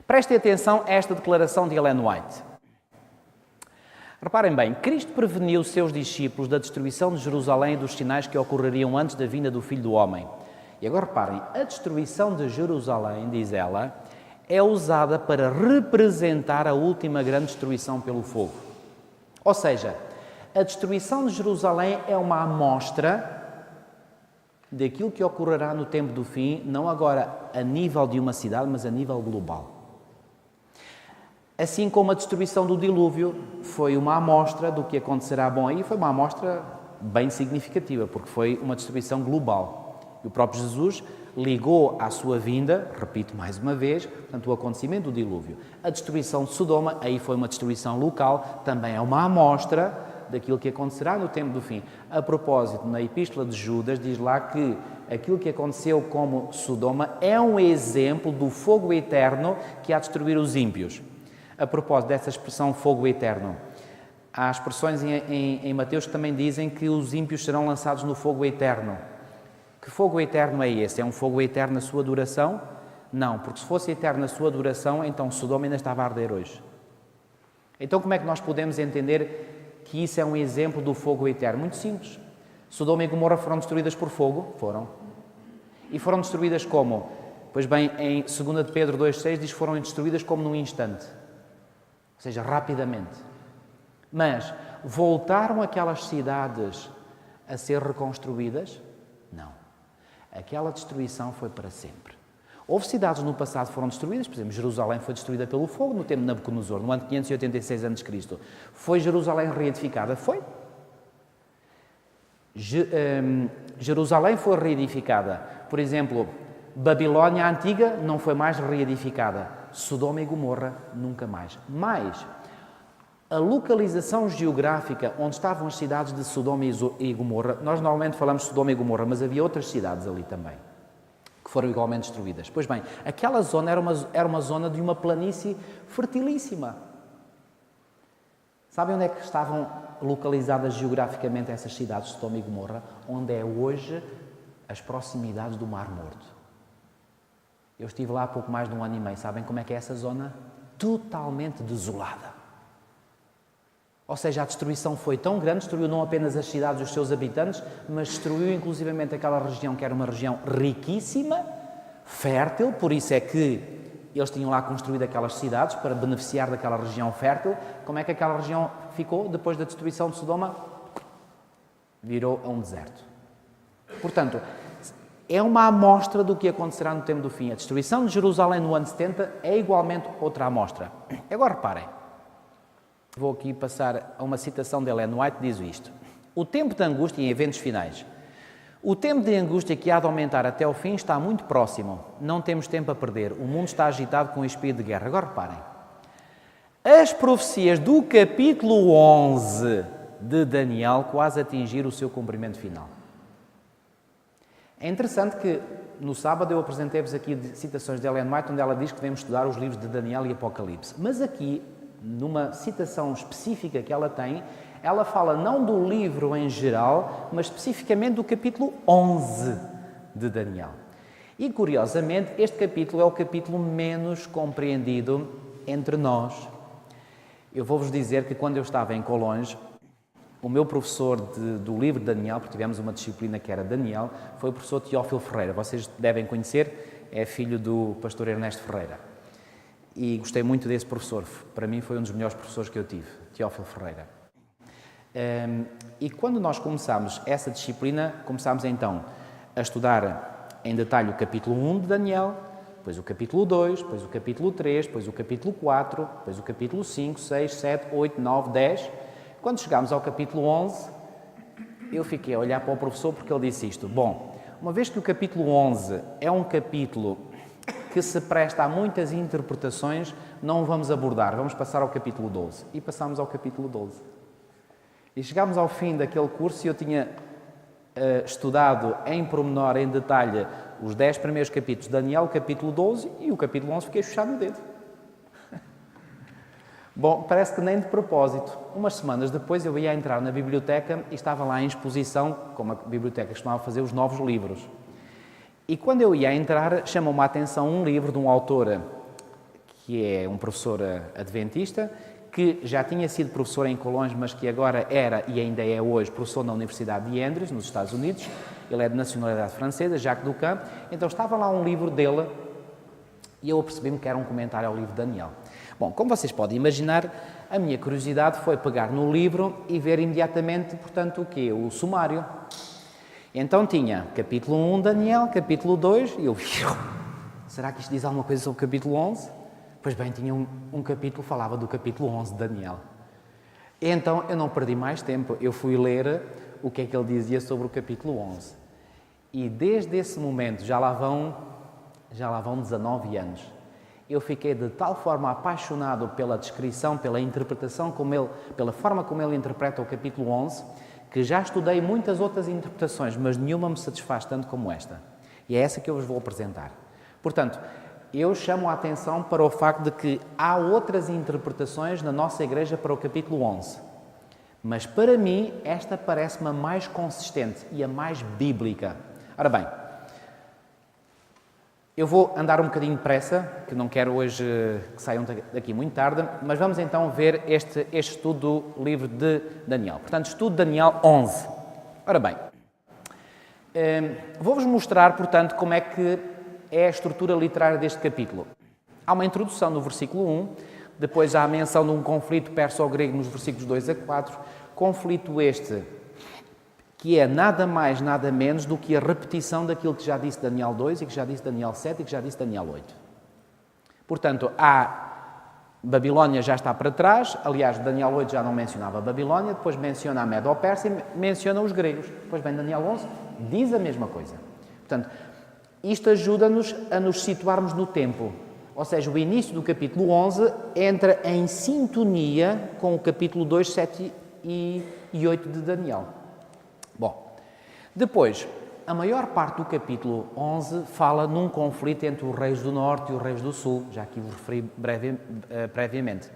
A: Prestem atenção a esta declaração de Ellen White. Reparem bem, Cristo preveniu os seus discípulos da destruição de Jerusalém e dos sinais que ocorreriam antes da vinda do Filho do Homem. E agora reparem, a destruição de Jerusalém, diz ela, é usada para representar a última grande destruição pelo fogo. Ou seja, a destruição de Jerusalém é uma amostra daquilo que ocorrerá no tempo do fim, não agora a nível de uma cidade, mas a nível global. Assim como a destruição do dilúvio foi uma amostra do que acontecerá. Bom, aí foi uma amostra bem significativa, porque foi uma destruição global. E o próprio Jesus ligou à sua vinda, repito mais uma vez, portanto, o acontecimento do dilúvio. A destruição de Sodoma, aí foi uma destruição local, também é uma amostra daquilo que acontecerá no tempo do fim. A propósito, na Epístola de Judas, diz lá que aquilo que aconteceu como Sodoma é um exemplo do fogo eterno que há de destruir os ímpios. A propósito dessa expressão fogo eterno, há expressões em Mateus que também dizem que os ímpios serão lançados no fogo eterno. Que fogo eterno é esse? É um fogo eterno na sua duração? Não, porque se fosse eterno na sua duração, então Sodoma ainda estava a arder hoje. Então como é que nós podemos entender que isso é um exemplo do fogo eterno? Muito simples. Sodoma e Gomorra foram destruídas por fogo? Foram. E foram destruídas como? Pois bem, em 2 de Pedro 2,6 diz que foram destruídas como num instante. Ou seja, rapidamente. Mas voltaram aquelas cidades a ser reconstruídas? Não. Aquela destruição foi para sempre. Houve cidades no passado que foram destruídas, por exemplo, Jerusalém foi destruída pelo fogo no tempo de Nabucodonosor, no ano 586 a.C. Foi Jerusalém reedificada? Foi. Jerusalém foi reedificada. Por exemplo, Babilónia Antiga não foi mais reedificada. Sodoma e Gomorra nunca mais. Mas a localização geográfica onde estavam as cidades de Sodoma e Gomorra, nós normalmente falamos de Sodoma e Gomorra, mas havia outras cidades ali também, que foram igualmente destruídas. Pois bem, aquela zona era uma zona de uma planície fertilíssima. Sabem onde é que estavam localizadas geograficamente essas cidades de Sodoma e Gomorra? Onde é hoje as proximidades do Mar Morto. Eu estive lá há pouco mais de um ano e meio. Sabem como é que é essa zona? Totalmente desolada. Ou seja, a destruição foi tão grande, destruiu não apenas as cidades e os seus habitantes, mas destruiu inclusivamente aquela região que era uma região riquíssima, fértil, por isso é que eles tinham lá construído aquelas cidades para beneficiar daquela região fértil. Como é que aquela região ficou depois da destruição de Sodoma? Virou a um deserto. Portanto, é uma amostra do que acontecerá no tempo do fim. A destruição de Jerusalém no ano 70 é igualmente outra amostra. Agora reparem. Vou aqui passar a uma citação de Ellen White, diz isto. O tempo de angústia em eventos finais. O tempo de angústia que há de aumentar até o fim está muito próximo. Não temos tempo a perder. O mundo está agitado com o espírito de guerra. Agora reparem. As profecias do capítulo 11 de Daniel quase atingiram o seu cumprimento final. É interessante que no sábado eu apresentei-vos aqui citações de Ellen White onde ela diz que devemos estudar os livros de Daniel e Apocalipse. Mas aqui, numa citação específica que ela tem, ela fala não do livro em geral, mas especificamente do capítulo 11 de Daniel. E, curiosamente, este capítulo é o capítulo menos compreendido entre nós. Eu vou-vos dizer que quando eu estava em Colões, o meu professor do livro de Daniel, porque tivemos uma disciplina que era Daniel, foi o professor Teófilo Ferreira. Vocês devem conhecer, é filho do pastor Ernesto Ferreira. E gostei muito desse professor. Para mim foi um dos melhores professores que eu tive, Teófilo Ferreira. E quando nós começámos essa disciplina, começámos então a estudar em detalhe o capítulo 1 de Daniel, depois o capítulo 2, depois o capítulo 3, depois o capítulo 4, depois o capítulo 5, 6, 7, 8, 9, 10. Quando chegámos ao capítulo 11, eu fiquei a olhar para o professor porque ele disse isto. Bom, uma vez que o capítulo 11 é um capítulo que se presta a muitas interpretações, não o vamos abordar, vamos passar ao capítulo 12. E passámos ao capítulo 12. E chegámos ao fim daquele curso e eu tinha estudado em pormenor, em detalhe, os 10 primeiros capítulos de Daniel, o capítulo 12 e o capítulo 11 fiquei fechado no dedo. Bom, parece que nem de propósito. Umas semanas depois eu ia entrar na biblioteca e estava lá em exposição, como a biblioteca costumava fazer, os novos livros. E quando eu ia entrar, chamou-me a atenção um livro de um autor que é um professor adventista, que já tinha sido professor em Colões, mas que agora era e ainda é hoje professor na Universidade de Andrews, nos Estados Unidos. Ele é de nacionalidade francesa, Jacques Ducamp. Então estava lá um livro dele e eu apercebi-me que era um comentário ao livro de Daniel. Bom, como vocês podem imaginar, a minha curiosidade foi pegar no livro e ver imediatamente, portanto, o quê? O sumário. Então tinha capítulo 1 Daniel, capítulo 2, e eu... Será que isto diz alguma coisa sobre o capítulo 11? Pois bem, tinha um capítulo que falava do capítulo 11 de Daniel. E então eu não perdi mais tempo, eu fui ler o que é que ele dizia sobre o capítulo 11. E desde esse momento, já lá vão 19 anos, eu fiquei de tal forma apaixonado pela descrição, pela interpretação, pela forma como ele interpreta o capítulo 11, que já estudei muitas outras interpretações, mas nenhuma me satisfaz tanto como esta. E é essa que eu vos vou apresentar. Portanto, eu chamo a atenção para o facto de que há outras interpretações na nossa igreja para o capítulo 11. Mas para mim, esta parece-me a mais consistente e a mais bíblica. Ora bem, eu vou andar um bocadinho depressa, que não quero hoje que saiam daqui muito tarde, mas vamos então ver este estudo do livro de Daniel. Portanto, estudo de Daniel 11. Ora bem, vou-vos mostrar, portanto, como é que é a estrutura literária deste capítulo. Há uma introdução no versículo 1, depois há a menção de um conflito perso-grego nos versículos 2 a 4, conflito este que é nada mais, nada menos do que a repetição daquilo que já disse Daniel 2 e que já disse Daniel 7 e que já disse Daniel 8. Portanto, Babilónia já está para trás, aliás, Daniel 8 já não mencionava a Babilónia, depois menciona a Medo-Pérsia e menciona os gregos. Depois vem Daniel 11, diz a mesma coisa. Portanto, isto ajuda-nos a nos situarmos no tempo. Ou seja, o início do capítulo 11 entra em sintonia com o capítulo 2, 7 e 8 de Daniel. Bom, depois, a maior parte do capítulo 11 fala num conflito entre os reis do norte e os reis do sul, já aqui vos referi previamente.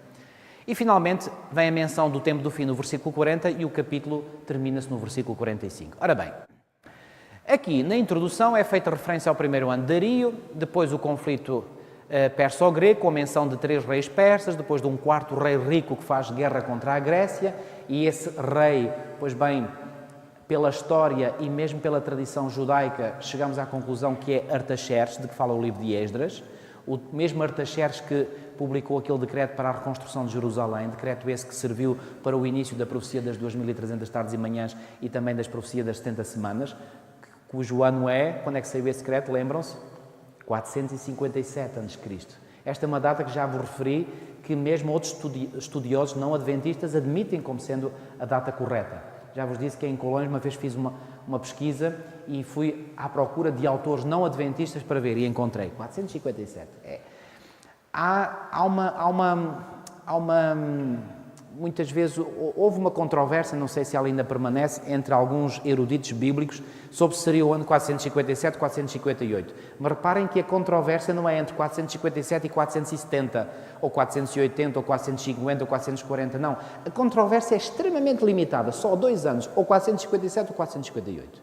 A: E, finalmente, vem a menção do tempo do fim no versículo 40 e o capítulo termina-se no versículo 45. Ora bem, aqui na introdução é feita referência ao primeiro ano de Dario, depois o conflito perso-grego, com a menção de 3 reis persas, depois de um quarto rei rico que faz guerra contra a Grécia, e esse rei, pois bem, pela história e mesmo pela tradição judaica, chegamos à conclusão que é Artaxerxes, de que fala o livro de Esdras, o mesmo Artaxerxes que publicou aquele decreto para a reconstrução de Jerusalém, decreto esse que serviu para o início da profecia das 2300 tardes e manhãs e também das profecias das 70 semanas, cujo ano é, quando é que saiu esse decreto, lembram-se? 457 a.C. Esta é uma data que já vos referi, que mesmo outros estudiosos não adventistas admitem como sendo a data correta. Já vos disse que em Colões uma vez fiz uma pesquisa e fui à procura de autores não adventistas para ver e encontrei 457. Há uma muitas vezes houve uma controvérsia, não sei se ela ainda permanece, entre alguns eruditos bíblicos sobre se seria o ano 457 ou 458. Mas reparem que a controvérsia não é entre 457 e 470, ou 480, ou 450, ou 440, não. A controvérsia é extremamente limitada, só 2 anos, ou 457 ou 458.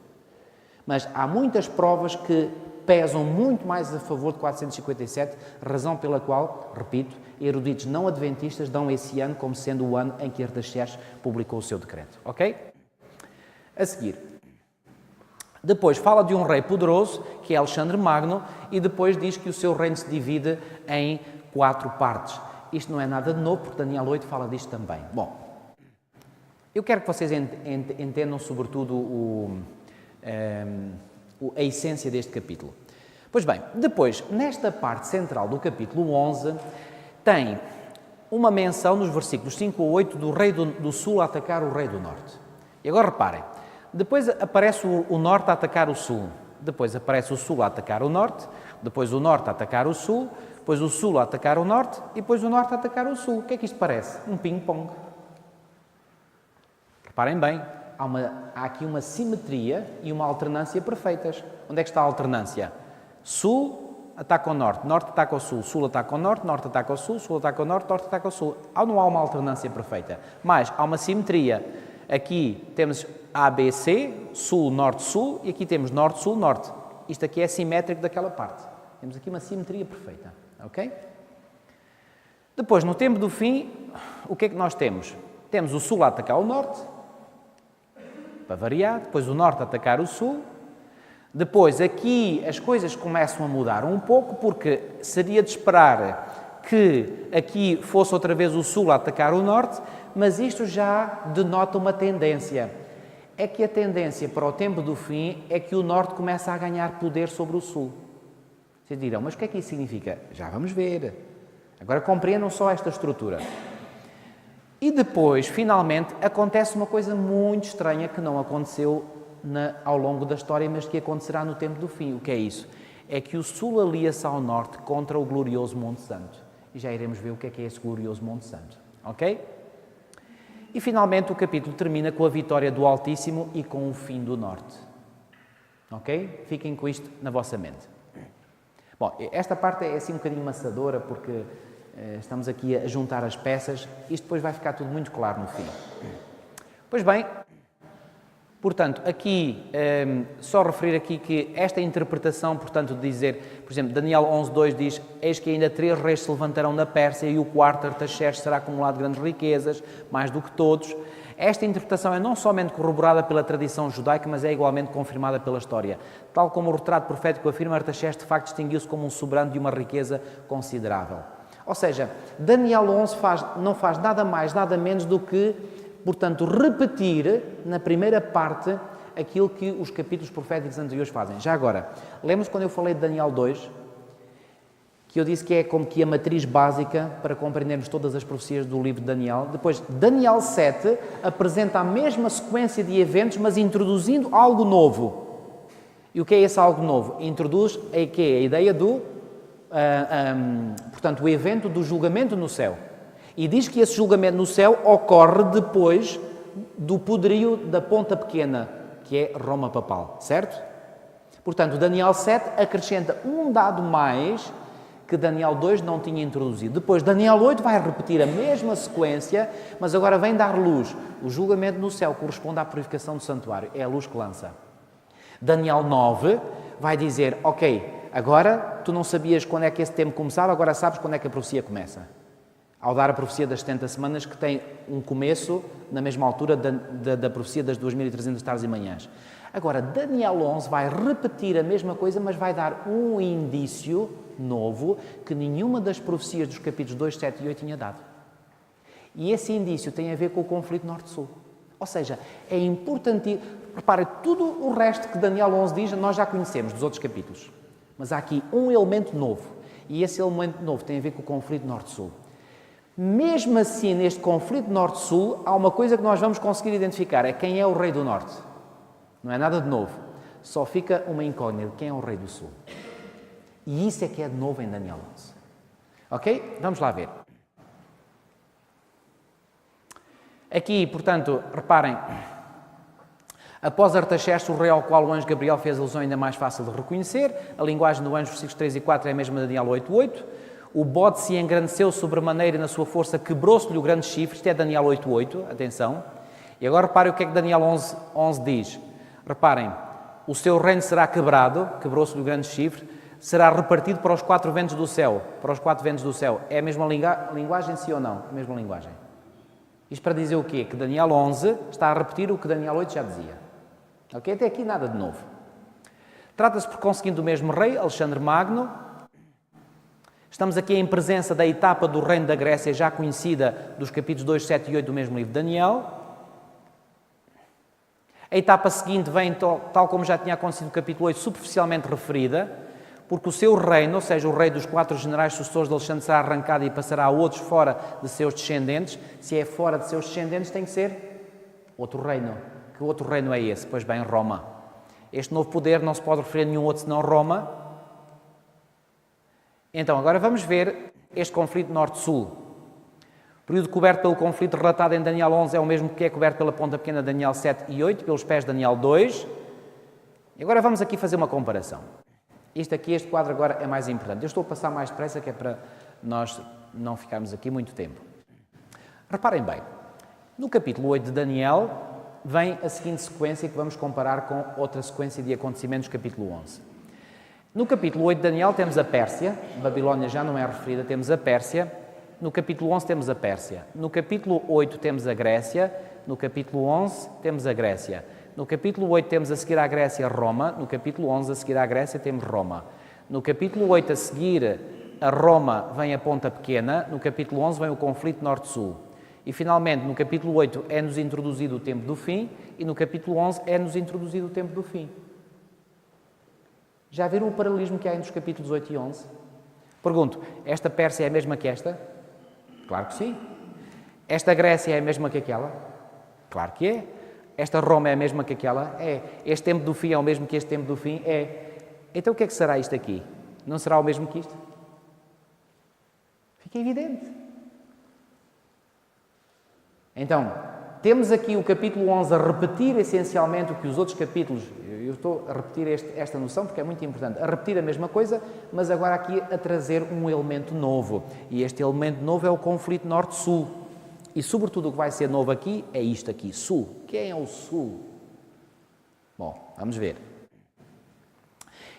A: Mas há muitas provas que pesam muito mais a favor de 457, razão pela qual, repito, eruditos não adventistas dão esse ano como sendo o ano em que Artaxerxes publicou o seu decreto. Ok? A seguir. Depois fala de um rei poderoso, que é Alexandre Magno, e depois diz que o seu reino se divide em 4 partes. Isto não é nada de novo, porque Daniel 8 fala disto também. Bom, eu quero que vocês entendam sobretudo a essência deste capítulo. Pois bem, depois, nesta parte central do capítulo 11, tem uma menção nos versículos 5 a 8 do rei do sul a atacar o rei do norte. E agora reparem, depois aparece o norte a atacar o sul, depois aparece o sul a atacar o norte, depois o norte a atacar o sul, depois o sul a atacar o norte e depois o norte a atacar o sul. O que é que isto parece? Um ping-pong. Reparem bem, há aqui uma simetria e uma alternância perfeitas. Onde é que está a alternância? Sul ataca o norte, norte ataca o sul ataca o norte ataca o sul ataca o norte ataca o sul. Não há uma alternância perfeita, mas há uma simetria. Aqui temos A, B, C, sul, norte, sul, e aqui temos norte, sul, norte. Isto aqui é simétrico daquela parte. Temos aqui uma simetria perfeita, ok? Depois, no tempo do fim, o que é que nós temos? Temos o sul a atacar o norte, para variar, depois o norte a atacar o sul. Depois, aqui, as coisas começam a mudar um pouco, porque seria de esperar que aqui fosse outra vez o sul a atacar o norte, mas isto já denota uma tendência. É que a tendência para o tempo do fim é que o norte começa a ganhar poder sobre o sul. Vocês dirão, mas o que é que isso significa? Já vamos ver. Agora compreendam só esta estrutura. E depois, finalmente, acontece uma coisa muito estranha que não aconteceu ao longo da história, mas que acontecerá no tempo do fim. O que é isso? É que o sul alia-se ao norte contra o glorioso Monte Santo. E já iremos ver o que é esse glorioso Monte Santo. Ok? E finalmente o capítulo termina com a vitória do Altíssimo e com o fim do norte. Ok? Fiquem com isto na vossa mente. Bom, esta parte é assim um bocadinho maçadora, porque estamos aqui a juntar as peças. Isto depois vai ficar tudo muito claro no fim. Pois bem, portanto, aqui, só referir aqui que esta interpretação, portanto, de dizer, por exemplo, Daniel 11:2 diz: eis que ainda 3 reis se levantarão na Pérsia e o quarto, Artaxerxes, será acumulado de grandes riquezas, mais do que todos. Esta interpretação é não somente corroborada pela tradição judaica, mas é igualmente confirmada pela história. Tal como o retrato profético afirma, Artaxerxes de facto distinguiu-se como um soberano de uma riqueza considerável. Ou seja, Daniel 11 não faz nada mais, nada menos do que, portanto, repetir na primeira parte aquilo que os capítulos proféticos anteriores fazem. Já agora, lembra-se quando eu falei de Daniel 2, que eu disse que é como que a matriz básica para compreendermos todas as profecias do livro de Daniel. Depois, Daniel 7 apresenta a mesma sequência de eventos, mas introduzindo algo novo. E o que é esse algo novo? Introduz a ideia do, portanto, o evento do julgamento no céu. E diz que esse julgamento no céu ocorre depois do poderio da ponta pequena, que é Roma papal, certo? Portanto, Daniel 7 acrescenta um dado mais que Daniel 2 não tinha introduzido. Depois, Daniel 8 vai repetir a mesma sequência, mas agora vem dar luz. O julgamento no céu corresponde à purificação do santuário, é a luz que lança. Daniel 9 vai dizer, ok, agora tu não sabias quando é que esse tempo começava, agora sabes quando é que a profecia começa. Ao dar a profecia das 70 semanas, que tem um começo na mesma altura da profecia das 2.300 tardes e manhãs. Agora, Daniel 11 vai repetir a mesma coisa, mas vai dar um indício novo que nenhuma das profecias dos capítulos 2, 7 e 8 tinha dado. E esse indício tem a ver com o conflito norte-sul. Ou seja, é importante... Repara, tudo o resto que Daniel 11 diz, nós já conhecemos dos outros capítulos. Mas há aqui um elemento novo. E esse elemento novo tem a ver com o conflito norte-sul. Mesmo assim, neste conflito norte-sul, há uma coisa que nós vamos conseguir identificar, é quem é o rei do norte. Não é nada de novo. Só fica uma incógnita, quem é o rei do sul. E isso é que é de novo em Daniel 11. Ok? Vamos lá ver. Aqui, portanto, reparem, após Artaxerxes, o rei ao qual o anjo Gabriel fez alusão ainda mais fácil de reconhecer, a linguagem do anjo, versículos 3 e 4, é a mesma de Daniel 8.8, o bode se engrandeceu sobremaneira e na sua força quebrou-se-lhe o grande chifre, isto é Daniel 8.8, atenção, e agora reparem o que é que Daniel 11 diz, reparem, o seu reino será quebrado, quebrou-se-lhe o grande chifre, será repartido para os 4 ventos do céu, para os 4 ventos do céu, é a mesma linguagem, sim ou não? A mesma linguagem. Isto para dizer o quê? Que Daniel 11 está a repetir o que Daniel 8 já dizia. Ok? Até aqui nada de novo. Trata-se, por conseguinte, do mesmo rei, Alexandre Magno. Estamos aqui em presença da etapa do reino da Grécia, já conhecida dos capítulos 2, 7 e 8 do mesmo livro de Daniel. A etapa seguinte vem, tal como já tinha acontecido no capítulo 8, superficialmente referida, porque o seu reino, ou seja, o rei dos 4 generais sucessores de Alexandre, será arrancado e passará a outros fora de seus descendentes. Se é fora de seus descendentes, tem que ser outro reino. Que outro reino é esse? Pois bem, Roma. Este novo poder não se pode referir a nenhum outro senão Roma. Então, agora vamos ver este conflito norte-sul. O período coberto pelo conflito relatado em Daniel 11 é o mesmo que é coberto pela ponta pequena de Daniel 7 e 8, pelos pés de Daniel 2. E agora vamos aqui fazer uma comparação. Este quadro agora é mais importante. Eu estou a passar mais depressa, que é para nós não ficarmos aqui muito tempo. Reparem bem, no capítulo 8 de Daniel vem a seguinte sequência que vamos comparar com outra sequência de acontecimentos do capítulo 11. No capítulo 8 de Daniel temos a Pérsia, Babilónia já não é referida, temos a Pérsia. No capítulo 11 temos a Pérsia. No capítulo 8 temos a Grécia. No capítulo 11 temos a Grécia. No capítulo 8 temos a seguir à Grécia Roma, no capítulo 11 a seguir à Grécia temos Roma. No capítulo 8 a seguir a Roma vem a Ponta Pequena, no capítulo 11 vem o conflito norte-sul. E finalmente no capítulo 8 é-nos introduzido o tempo do fim e no capítulo 11 é-nos introduzido o tempo do fim. Já viram o paralelismo que há entre os capítulos 8 e 11? Pergunto, esta Pérsia é a mesma que esta? Claro que sim. Esta Grécia é a mesma que aquela? Claro que é. Esta Roma é a mesma que aquela? É. Este tempo do fim é o mesmo que este tempo do fim? É. Então o que é que será isto aqui? Não será o mesmo que isto? Fica evidente. Então, temos aqui o capítulo 11 a repetir essencialmente o que os outros capítulos... Eu estou a repetir esta noção porque é muito importante. A repetir a mesma coisa, mas agora aqui a trazer um elemento novo. E este elemento novo é o conflito norte-sul. E, sobretudo, o que vai ser novo aqui é isto aqui, sul. Quem é o sul? Bom, vamos ver.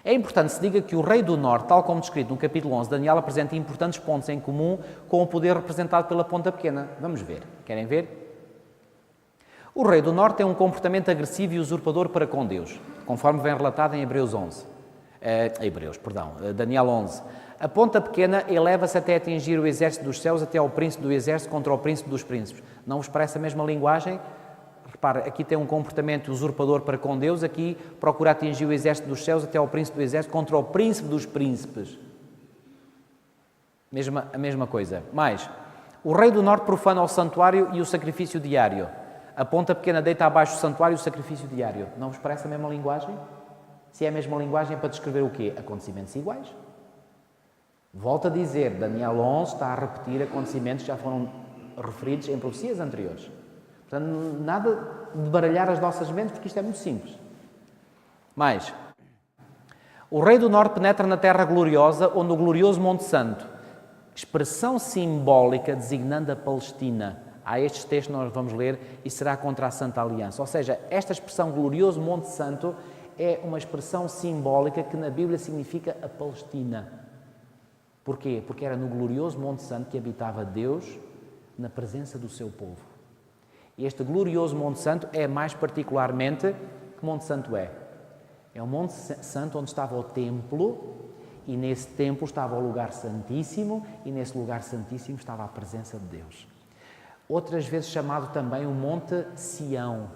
A: É importante que se diga que o rei do norte, tal como descrito no capítulo 11 de Daniel, apresenta importantes pontos em comum com o poder representado pela Ponta Pequena. Vamos ver. Querem ver? O rei do norte tem um comportamento agressivo e usurpador para com Deus, conforme vem relatado em Daniel 11. A Ponta Pequena eleva-se até atingir o exército dos céus, até ao príncipe do exército contra o príncipe dos príncipes. Não vos parece a mesma linguagem? Repara, aqui tem um comportamento usurpador para com Deus, aqui procura atingir o exército dos céus, até ao príncipe do exército contra o príncipe dos príncipes. A mesma coisa. Mais, o rei do norte profana o santuário e o sacrifício diário. A Ponta Pequena deita abaixo o santuário e o sacrifício diário. Não vos parece a mesma linguagem? Se é a mesma linguagem, é para descrever o quê? Acontecimentos iguais. Volto a dizer, Daniel 11 está a repetir acontecimentos que já foram referidos em profecias anteriores. Portanto, nada de baralhar as nossas mentes, porque isto é muito simples. Mais, o rei do norte penetra na terra gloriosa, onde o glorioso Monte Santo, expressão simbólica designando a Palestina. Há estes textos que nós vamos ler e será contra a Santa Aliança. Ou seja, esta expressão glorioso Monte Santo é uma expressão simbólica que na Bíblia significa a Palestina. Porquê? Porque era no glorioso Monte Santo que habitava Deus na presença do seu povo. E este glorioso Monte Santo é mais particularmente, que Monte Santo é? É o Monte Santo onde estava o templo e nesse templo estava o lugar santíssimo e nesse lugar santíssimo estava a presença de Deus. Outras vezes chamado também o Monte Sião.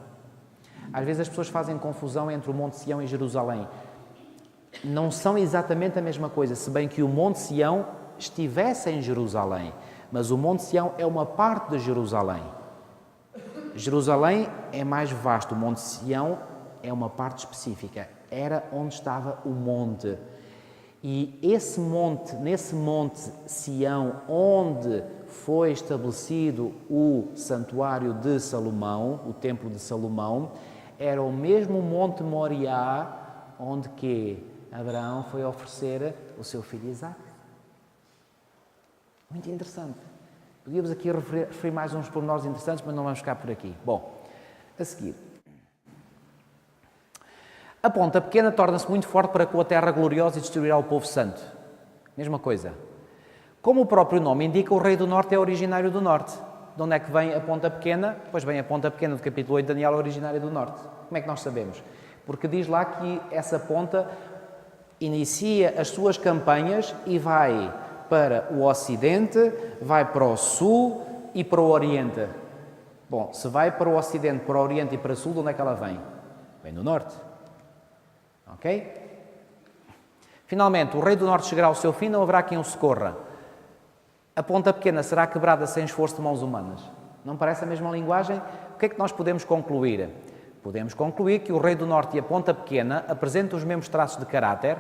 A: Às vezes as pessoas fazem confusão entre o Monte Sião e Jerusalém. Não são exatamente a mesma coisa, se bem que o Monte Sião estivesse em Jerusalém, mas o Monte Sião é uma parte de Jerusalém. Jerusalém é mais vasto, o Monte Sião é uma parte específica. Era onde estava o monte. E esse monte, nesse monte Sião, onde foi estabelecido o santuário de Salomão, o templo de Salomão, era o mesmo monte Moriá, onde que Abraão foi oferecer o seu filho Isaque. Muito interessante. Podíamos aqui referir mais uns pormenores interessantes, mas não vamos ficar por aqui. Bom, a seguir. A ponta pequena torna-se muito forte para com a terra gloriosa e destruirá o povo santo. Mesma coisa. Como o próprio nome indica, o rei do norte é originário do norte. De onde é que vem a ponta pequena? Pois vem a ponta pequena do capítulo 8 de Daniel, originária do norte. Como é que nós sabemos? Porque diz lá que essa ponta inicia as suas campanhas e vai para o ocidente, vai para o sul e para o oriente. Bom, se vai para o ocidente, para o oriente e para o sul, de onde é que ela vem? Vem do norte. Ok? Finalmente, o rei do norte chegará ao seu fim, não haverá quem o socorra. A ponta pequena será quebrada sem esforço de mãos humanas. Não parece a mesma linguagem? O que é que nós podemos concluir? Podemos concluir que o rei do norte e a ponta pequena apresentam os mesmos traços de caráter,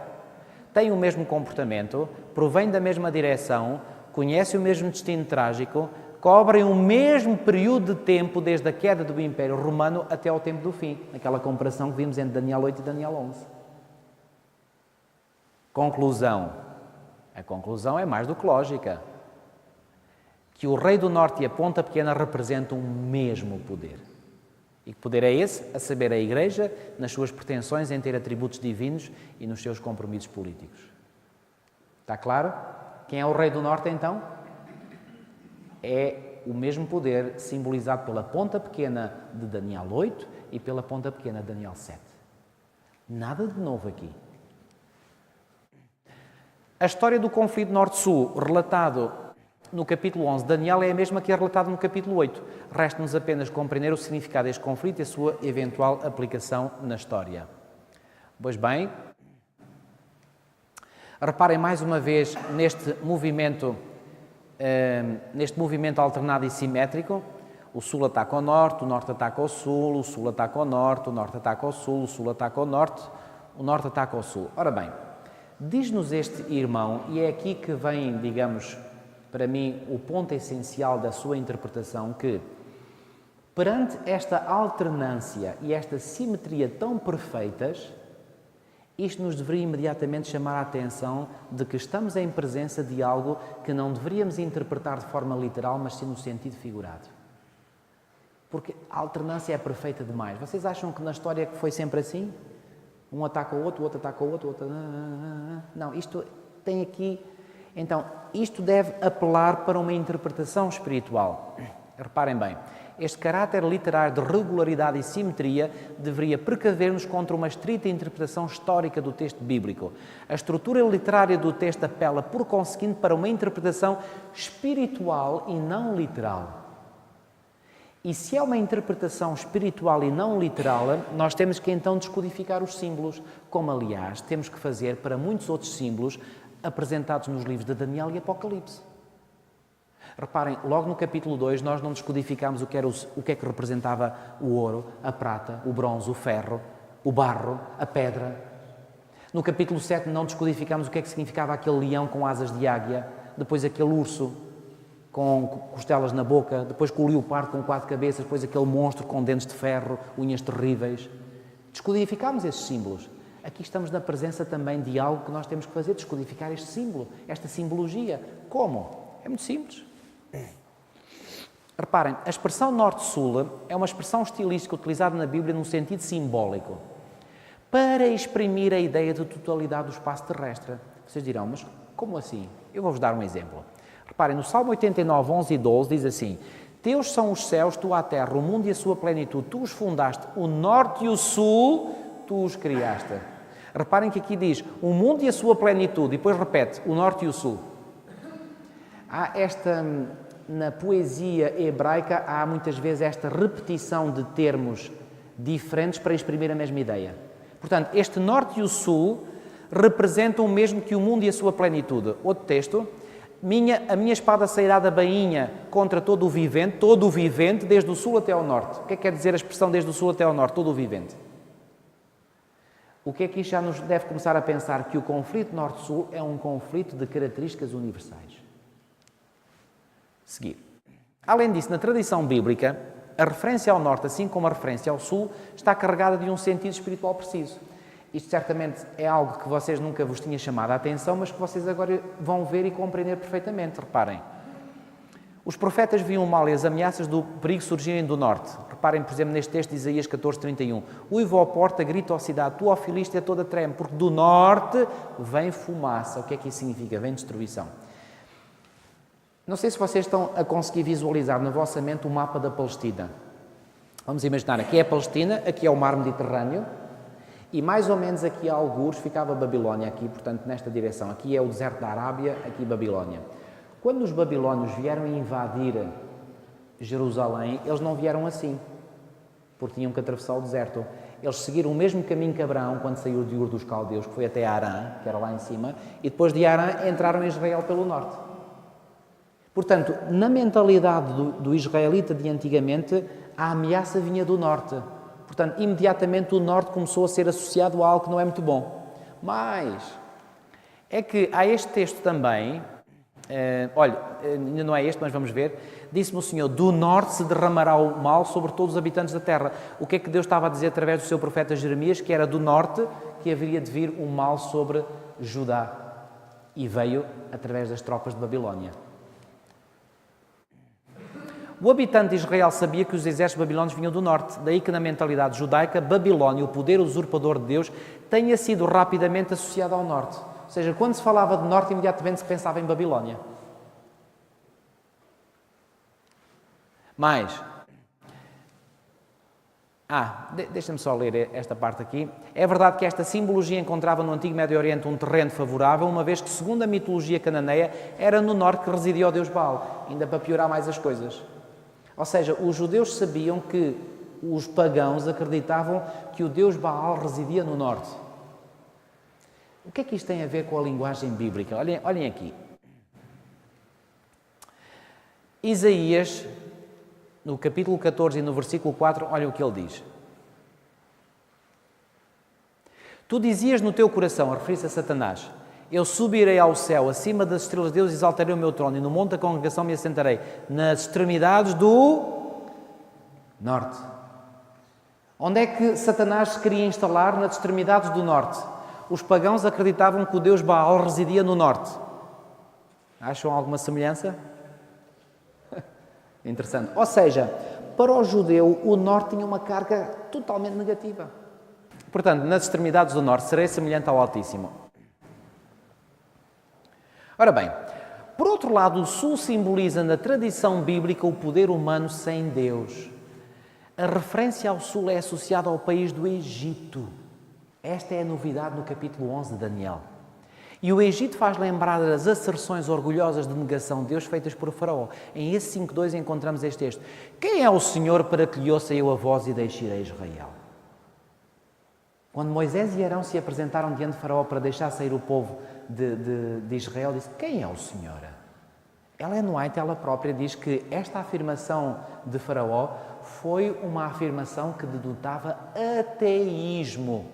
A: têm o mesmo comportamento, provêm da mesma direção, conhecem o mesmo destino trágico, cobrem o mesmo período de tempo desde a queda do Império Romano até ao tempo do fim, naquela comparação que vimos entre Daniel 8 e Daniel 11. Conclusão. A conclusão é mais do que lógica. Que o rei do norte e a ponta pequena representam o mesmo poder. E que poder é esse? A saber, a Igreja, nas suas pretensões em ter atributos divinos e nos seus compromissos políticos. Está claro? Quem é o rei do norte, então? É o mesmo poder simbolizado pela ponta pequena de Daniel 8 e pela ponta pequena de Daniel 7. Nada de novo aqui. A história do conflito norte-sul, relatado no capítulo 11 de Daniel, é a mesma que é relatada no capítulo 8. Resta-nos apenas compreender o significado deste conflito e a sua eventual aplicação na história. Pois bem, reparem mais uma vez neste movimento alternado e simétrico. O sul ataca ao norte, o norte ataca ao sul, o sul ataca ao norte, o norte ataca ao sul, o sul ataca ao norte, o norte ataca ao sul. Ora bem, diz-nos este irmão, e é aqui que vem, digamos, para mim, o ponto essencial da sua interpretação, que perante esta alternância e esta simetria tão perfeitas, isto nos deveria imediatamente chamar a atenção de que estamos em presença de algo que não deveríamos interpretar de forma literal, mas sim no sentido figurado. Porque a alternância é perfeita demais. Vocês acham que na história foi sempre assim? Um ataca o outro ataca o outro, Não, isto tem aqui... Então, isto deve apelar para uma interpretação espiritual. Reparem bem, este caráter literário de regularidade e simetria deveria precaver-nos contra uma estrita interpretação histórica do texto bíblico. A estrutura literária do texto apela, por conseguinte, para uma interpretação espiritual e não literal. E se é uma interpretação espiritual e não literal, nós temos que então descodificar os símbolos, como aliás temos que fazer para muitos outros símbolos apresentados nos livros de Daniel e Apocalipse. Reparem, logo no capítulo 2 nós não descodificámos o que é que representava o ouro, a prata, o bronze, o ferro, o barro, a pedra. No capítulo 7 não descodificámos o que é que significava aquele leão com asas de águia, depois aquele urso com costelas na boca, depois com o leopardo com 4 cabeças, depois aquele monstro com dentes de ferro, unhas terríveis. Descodificámos esses símbolos. Aqui estamos na presença também de algo que nós temos que fazer, descodificar este símbolo, esta simbologia. Como? É muito simples. Reparem, a expressão norte-sul é uma expressão estilística utilizada na Bíblia num sentido simbólico, para exprimir a ideia de totalidade do espaço terrestre. Vocês dirão, mas como assim? Eu vou-vos dar um exemplo. Reparem, no Salmo 89, 11 e 12 diz assim: Teus são os céus, tu a terra, o mundo e a sua plenitude, tu os fundaste, o norte e o sul, tu os criaste. Reparem que aqui diz o mundo e a sua plenitude, e depois repete o norte e o sul. Na poesia hebraica há muitas vezes esta repetição de termos diferentes para exprimir a mesma ideia. Portanto, este norte e o sul representam o mesmo que o mundo e a sua plenitude. Outro texto: a minha espada sairá da bainha contra todo o vivente, desde o sul até ao norte. O que é que quer dizer a expressão desde o sul até ao norte, todo o vivente? O que é que isto já nos deve começar a pensar? Que o conflito norte-sul é um conflito de características universais. Seguir. Além disso, na tradição bíblica, a referência ao norte, assim como a referência ao sul, está carregada de um sentido espiritual preciso. Isto certamente é algo que vocês nunca vos tinha chamado a atenção, mas que vocês agora vão ver e compreender perfeitamente. Reparem. Os profetas viam o mal e as ameaças do perigo surgirem do norte. Reparem, por exemplo, neste texto de Isaías 14:31. Uiva à porta, grita à cidade, tua filístea toda treme, porque do norte vem fumaça. O que é que isso significa? Vem destruição. Não sei se vocês estão a conseguir visualizar na vossa mente o mapa da Palestina. Vamos imaginar, aqui é a Palestina, aqui é o mar Mediterrâneo, e mais ou menos aqui a algures ficava a Babilónia, aqui, portanto, nesta direção. Aqui é o deserto da Arábia, aqui Babilónia. Quando os babilónios vieram invadir Jerusalém, eles não vieram assim, porque tinham que atravessar o deserto. Eles seguiram o mesmo caminho que Abraão, quando saiu de Ur dos Caldeus, que foi até Harã, que era lá em cima, e depois de Harã entraram em Israel pelo norte. Portanto, na mentalidade do israelita de antigamente, a ameaça vinha do norte. Portanto, imediatamente o norte começou a ser associado a algo que não é muito bom. Mas é que há este texto também, ainda não é este, mas vamos ver. Disse-me o Senhor, do norte se derramará o mal sobre todos os habitantes da terra. O que é que Deus estava a dizer através do seu profeta Jeremias? Que era do norte que haveria de vir o mal sobre Judá. E veio através das tropas de Babilónia. O habitante de Israel sabia que os exércitos babilónios vinham do norte, daí que na mentalidade judaica, Babilónia, o poder usurpador de Deus, tenha sido rapidamente associado ao norte. Ou seja, quando se falava de norte, imediatamente se pensava em Babilónia. Mas, deixa-me só ler esta parte aqui. É verdade que esta simbologia encontrava no Antigo Médio Oriente um terreno favorável, uma vez que, segundo a mitologia cananeia, era no norte que residia o deus Baal, ainda para piorar mais as coisas. Ou seja, os judeus sabiam que os pagãos acreditavam que o deus Baal residia no norte. O que é que isto tem a ver com a linguagem bíblica? Olhem aqui. Isaías, no capítulo 14 e no versículo 4, olha o que ele diz. Tu dizias no teu coração, a referir-se a Satanás, eu subirei ao céu, acima das estrelas de Deus, exaltarei o meu trono, e no monte da congregação me assentarei, nas extremidades do norte. Onde é que Satanás se queria instalar? Nas extremidades do norte. Os pagãos acreditavam que o deus Baal residia no norte. Acham alguma semelhança? Interessante. Ou seja, para o judeu, o norte tinha uma carga totalmente negativa. Portanto, nas extremidades do norte, serei semelhante ao Altíssimo. Ora bem, por outro lado, o sul simboliza na tradição bíblica o poder humano sem Deus. A referência ao sul é associada ao país do Egito. Esta é a novidade no capítulo 11 de Daniel. E o Egito faz lembrar das asserções orgulhosas de negação de Deus feitas por Faraó. Em esse 5.2 encontramos este texto. Quem é o Senhor para que lhe ouça eu a voz e deixe ir a Israel? Quando Moisés e Arão se apresentaram diante de Faraó para deixar sair o povo de Israel, disse, quem é o Senhor? Ellen White, ela própria, diz que esta afirmação de Faraó foi uma afirmação que denotava ateísmo.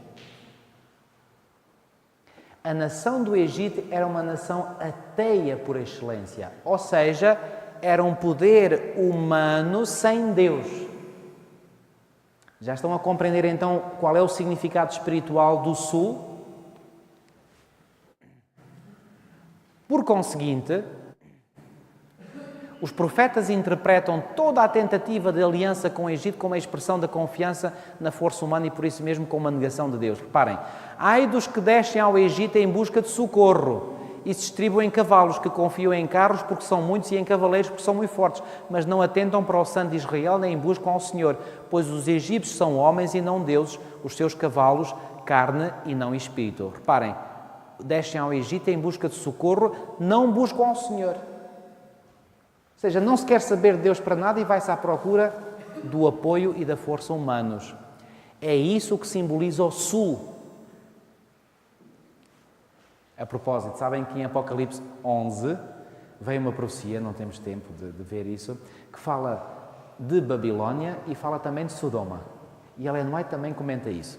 A: A nação do Egito era uma nação ateia por excelência, ou seja, era um poder humano sem Deus. Já estão a compreender então qual é o significado espiritual do sul? Por conseguinte, os profetas interpretam toda a tentativa de aliança com o Egito como a expressão da confiança na força humana e por isso mesmo como uma negação de Deus. Reparem, ai dos que descem ao Egito em busca de socorro e se distribuem em cavalos, que confiam em carros porque são muitos e em cavaleiros porque são muito fortes, mas não atentam para o santo de Israel nem buscam ao Senhor, pois os egípcios são homens e não deuses, os seus cavalos, carne e não espírito. Reparem, descem ao Egito em busca de socorro, não buscam ao Senhor. Ou seja, não se quer saber de Deus para nada e vai-se à procura do apoio e da força humanos. É isso que simboliza o sul. A propósito, sabem que em Apocalipse 11 veio uma profecia, não temos tempo de ver isso, que fala de Babilónia e fala também de Sodoma. E Ellen White também comenta isso.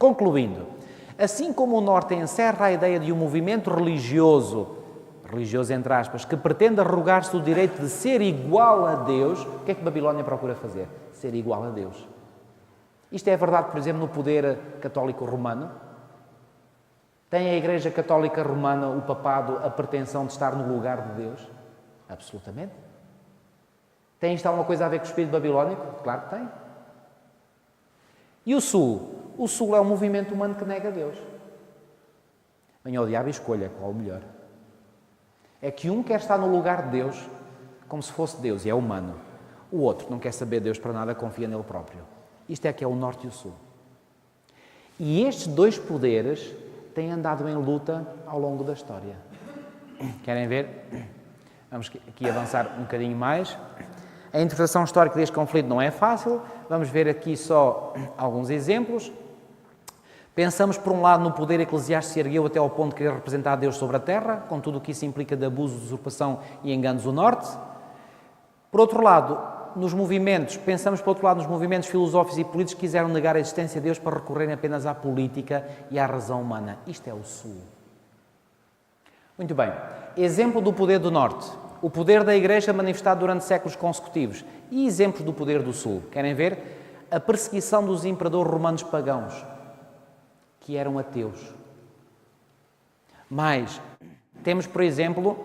A: Concluindo, assim como o Norte encerra a ideia de um movimento religioso entre aspas, que pretende arrogar-se o direito de ser igual a Deus, o que é que Babilónia procura fazer? Ser igual a Deus. Isto é verdade, por exemplo, no poder católico romano? Tem a Igreja Católica Romana, o papado, a pretensão de estar no lugar de Deus? Absolutamente. Tem isto alguma coisa a ver com o espírito babilónico? Claro que tem. E o Sul? O Sul é um movimento humano que nega Deus. Venha ao diabo e escolha qual o melhor. É que um quer estar no lugar de Deus como se fosse Deus e é humano. O outro não quer saber de Deus para nada, confia nele próprio. Isto é que é o Norte e o Sul. E estes dois poderes têm andado em luta ao longo da história. Querem ver? Vamos aqui avançar um bocadinho mais. A interpretação histórica deste conflito não é fácil. Vamos ver aqui só alguns exemplos. Pensamos, por um lado, no poder eclesiástico que se ergueu até ao ponto de querer representar Deus sobre a terra, com tudo o que isso implica de abuso, usurpação e enganos do Norte. Por outro lado, pensamos, por outro lado, nos movimentos filosóficos e políticos que quiseram negar a existência de Deus para recorrerem apenas à política e à razão humana. Isto é o Sul. Muito bem. Exemplo do poder do Norte. O poder da Igreja manifestado durante séculos consecutivos. E exemplos do poder do Sul. Querem ver? A perseguição dos imperadores romanos pagãos, que eram ateus. Mas temos, por exemplo,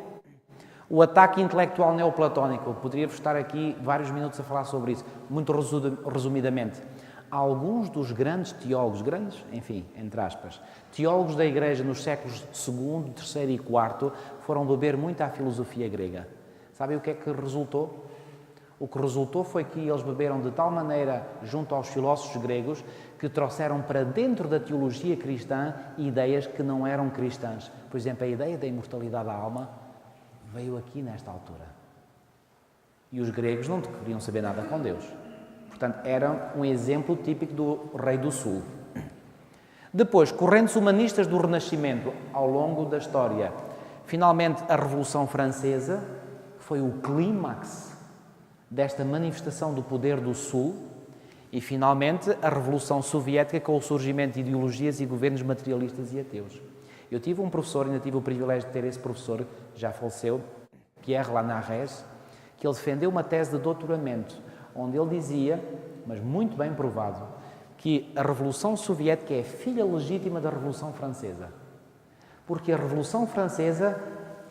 A: o ataque intelectual neoplatónico. Eu poderia estar aqui vários minutos a falar sobre isso, muito resumidamente. Alguns dos grandes teólogos, entre aspas, teólogos da Igreja nos séculos II, III e IV, foram beber muito à filosofia grega. Sabem o que é que resultou? O que resultou foi que eles beberam de tal maneira junto aos filósofos gregos que trouxeram para dentro da teologia cristã ideias que não eram cristãs. Por exemplo, a ideia da imortalidade da alma veio aqui nesta altura. E os gregos não queriam saber nada com Deus. Portanto, era um exemplo típico do rei do Sul. Depois, correntes humanistas do Renascimento ao longo da história. Finalmente, a Revolução Francesa foi o clímax desta manifestação do poder do Sul e, finalmente, a Revolução Soviética com o surgimento de ideologias e governos materialistas e ateus. Eu tive um professor, ainda tive o privilégio de ter esse professor, já faleceu, Pierre Lanarès, que ele defendeu uma tese de doutoramento, onde ele dizia, mas muito bem provado, que a Revolução Soviética é filha legítima da Revolução Francesa. Porque a Revolução Francesa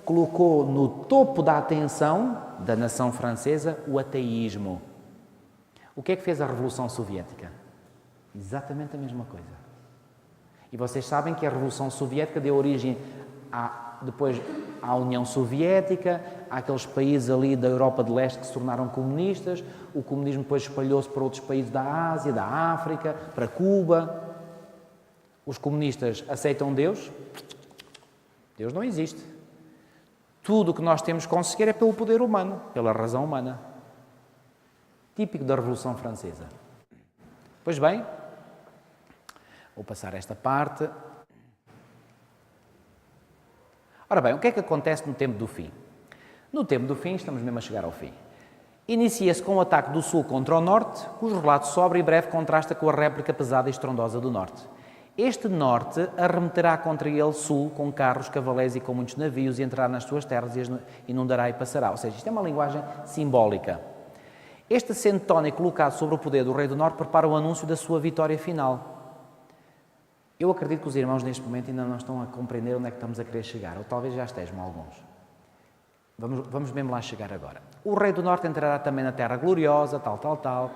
A: colocou no topo da atenção da nação francesa o ateísmo. O que é que fez a Revolução Soviética? Exatamente a mesma coisa. E vocês sabem que a Revolução Soviética deu origem depois à União Soviética, àqueles países ali da Europa de Leste que se tornaram comunistas, o comunismo depois espalhou-se para outros países da Ásia, da África, para Cuba. Os comunistas aceitam Deus? Deus não existe. Tudo o que nós temos que conseguir é pelo poder humano, pela razão humana. Típico da Revolução Francesa. Pois bem, vou passar esta parte. Ora bem, o que é que acontece no tempo do fim? No tempo do fim, estamos mesmo a chegar ao fim. Inicia-se com o ataque do Sul contra o Norte, cujo relato sobre e breve contrasta com a réplica pesada e estrondosa do Norte. Este Norte arremeterá contra ele Sul com carros, cavaleiros e com muitos navios e entrará nas suas terras e as inundará e passará. Ou seja, isto é uma linguagem simbólica. Este acento tónico colocado sobre o poder do Rei do Norte prepara o anúncio da sua vitória final. Eu acredito que os irmãos neste momento ainda não estão a compreender onde é que estamos a querer chegar, ou talvez já estejam alguns. Vamos mesmo lá chegar agora. O Rei do Norte entrará também na Terra Gloriosa, tal.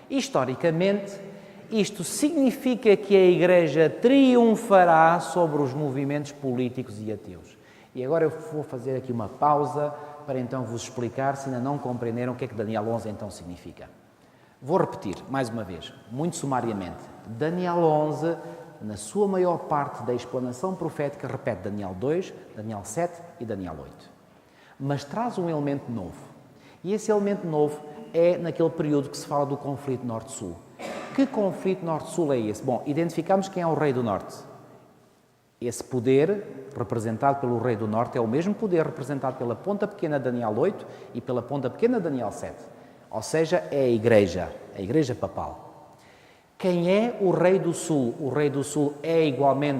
A: Historicamente, isto significa que a Igreja triunfará sobre os movimentos políticos e ateus. E agora eu vou fazer aqui uma pausa para então vos explicar, se ainda não compreenderam, o que é que Daniel 11 então significa. Vou repetir, mais uma vez, muito sumariamente. Daniel 11, na sua maior parte da explanação profética, repete Daniel 2, Daniel 7 e Daniel 8. Mas traz um elemento novo. E esse elemento novo é naquele período que se fala do conflito Norte-Sul. Que conflito Norte-Sul é esse? Bom, identificamos quem é o Rei do Norte. Esse poder, representado pelo Rei do Norte, é o mesmo poder representado pela ponta pequena Daniel 8 e pela ponta pequena Daniel 7. Ou seja, é a Igreja Papal. Quem é o Rei do Sul? O Rei do Sul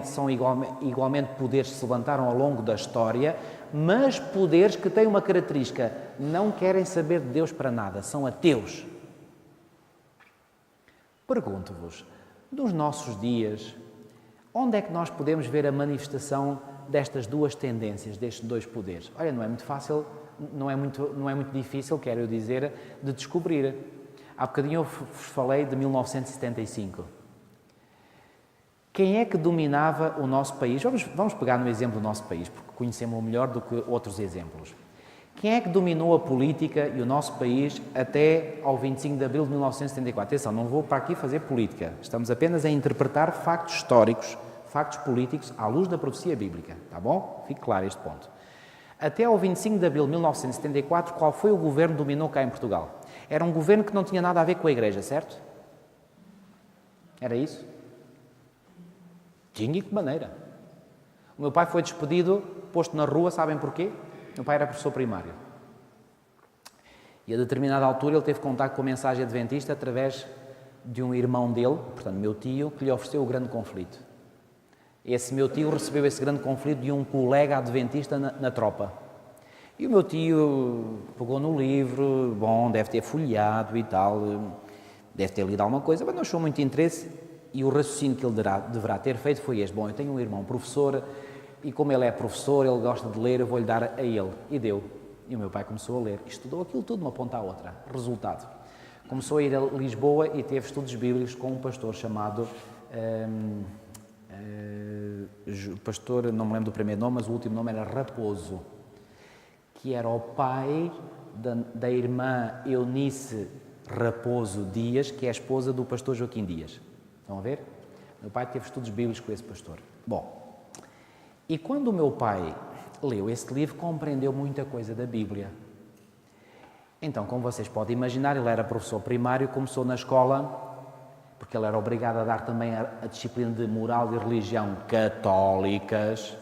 A: são igualmente poderes que se levantaram ao longo da história, mas poderes que têm uma característica: não querem saber de Deus para nada, são ateus. Pergunto-vos, nos nossos dias, onde é que nós podemos ver a manifestação destas duas tendências, destes dois poderes? Olha, não é muito fácil, não é muito difícil, quero dizer, de descobrir. Há bocadinho eu vos falei de 1975. Quem é que dominava o nosso país? Vamos pegar no exemplo do nosso país, porque conhecemos-o melhor do que outros exemplos. Quem é que dominou a política e o nosso país até ao 25 de abril de 1974? Atenção, não vou para aqui fazer política. Estamos apenas a interpretar factos históricos, factos políticos, à luz da profecia bíblica. Está bom? Fique claro este ponto. Até ao 25 de abril de 1974, qual foi o governo que dominou cá em Portugal? Era um governo que não tinha nada a ver com a Igreja, certo? Era isso? Tinha, e de que maneira? O meu pai foi despedido, posto na rua, sabem porquê? O meu pai era professor primário. E a determinada altura ele teve contato com a mensagem adventista através de um irmão dele, portanto, meu tio, que lhe ofereceu o grande conflito. Esse meu tio recebeu esse grande conflito de um colega adventista na tropa. E o meu tio pegou no livro, deve ter folheado e tal, deve ter lido alguma coisa, mas não achou muito interesse, e o raciocínio que ele deverá ter feito foi este: eu tenho um irmão professor, e como ele é professor, ele gosta de ler, eu vou-lhe dar a ele. E deu. E o meu pai começou a ler, estudou aquilo tudo, uma ponta à outra. Resultado: começou a ir a Lisboa e teve estudos bíblicos com um pastor chamado... pastor, não me lembro do primeiro nome, mas o último nome era Raposo, que era o pai da irmã Eunice Raposo Dias, que é a esposa do pastor Joaquim Dias. Estão a ver? Meu pai teve estudos bíblicos com esse pastor. E quando o meu pai leu esse livro, compreendeu muita coisa da Bíblia. Então, como vocês podem imaginar, ele era professor primário, começou na escola, porque ele era obrigado a dar também a disciplina de moral e religião católicas.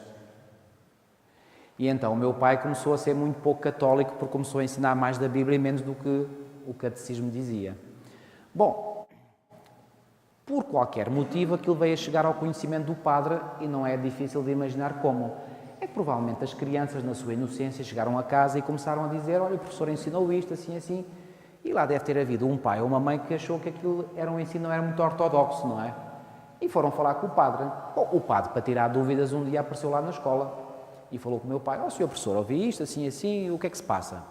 A: E então o meu pai começou a ser muito pouco católico, porque começou a ensinar mais da Bíblia e menos do que o catecismo dizia. Por qualquer motivo, aquilo veio a chegar ao conhecimento do padre, e não é difícil de imaginar como. É que provavelmente as crianças, na sua inocência, chegaram a casa e começaram a dizer: olha, o professor ensinou isto, assim, assim. E lá deve ter havido um pai ou uma mãe que achou que aquilo era um ensino, não era muito ortodoxo, não é? E foram falar com o padre. O padre, para tirar dúvidas, um dia apareceu lá na escola e falou com o meu pai: senhor professor, ouvi isto, assim, assim, o que é que se passa?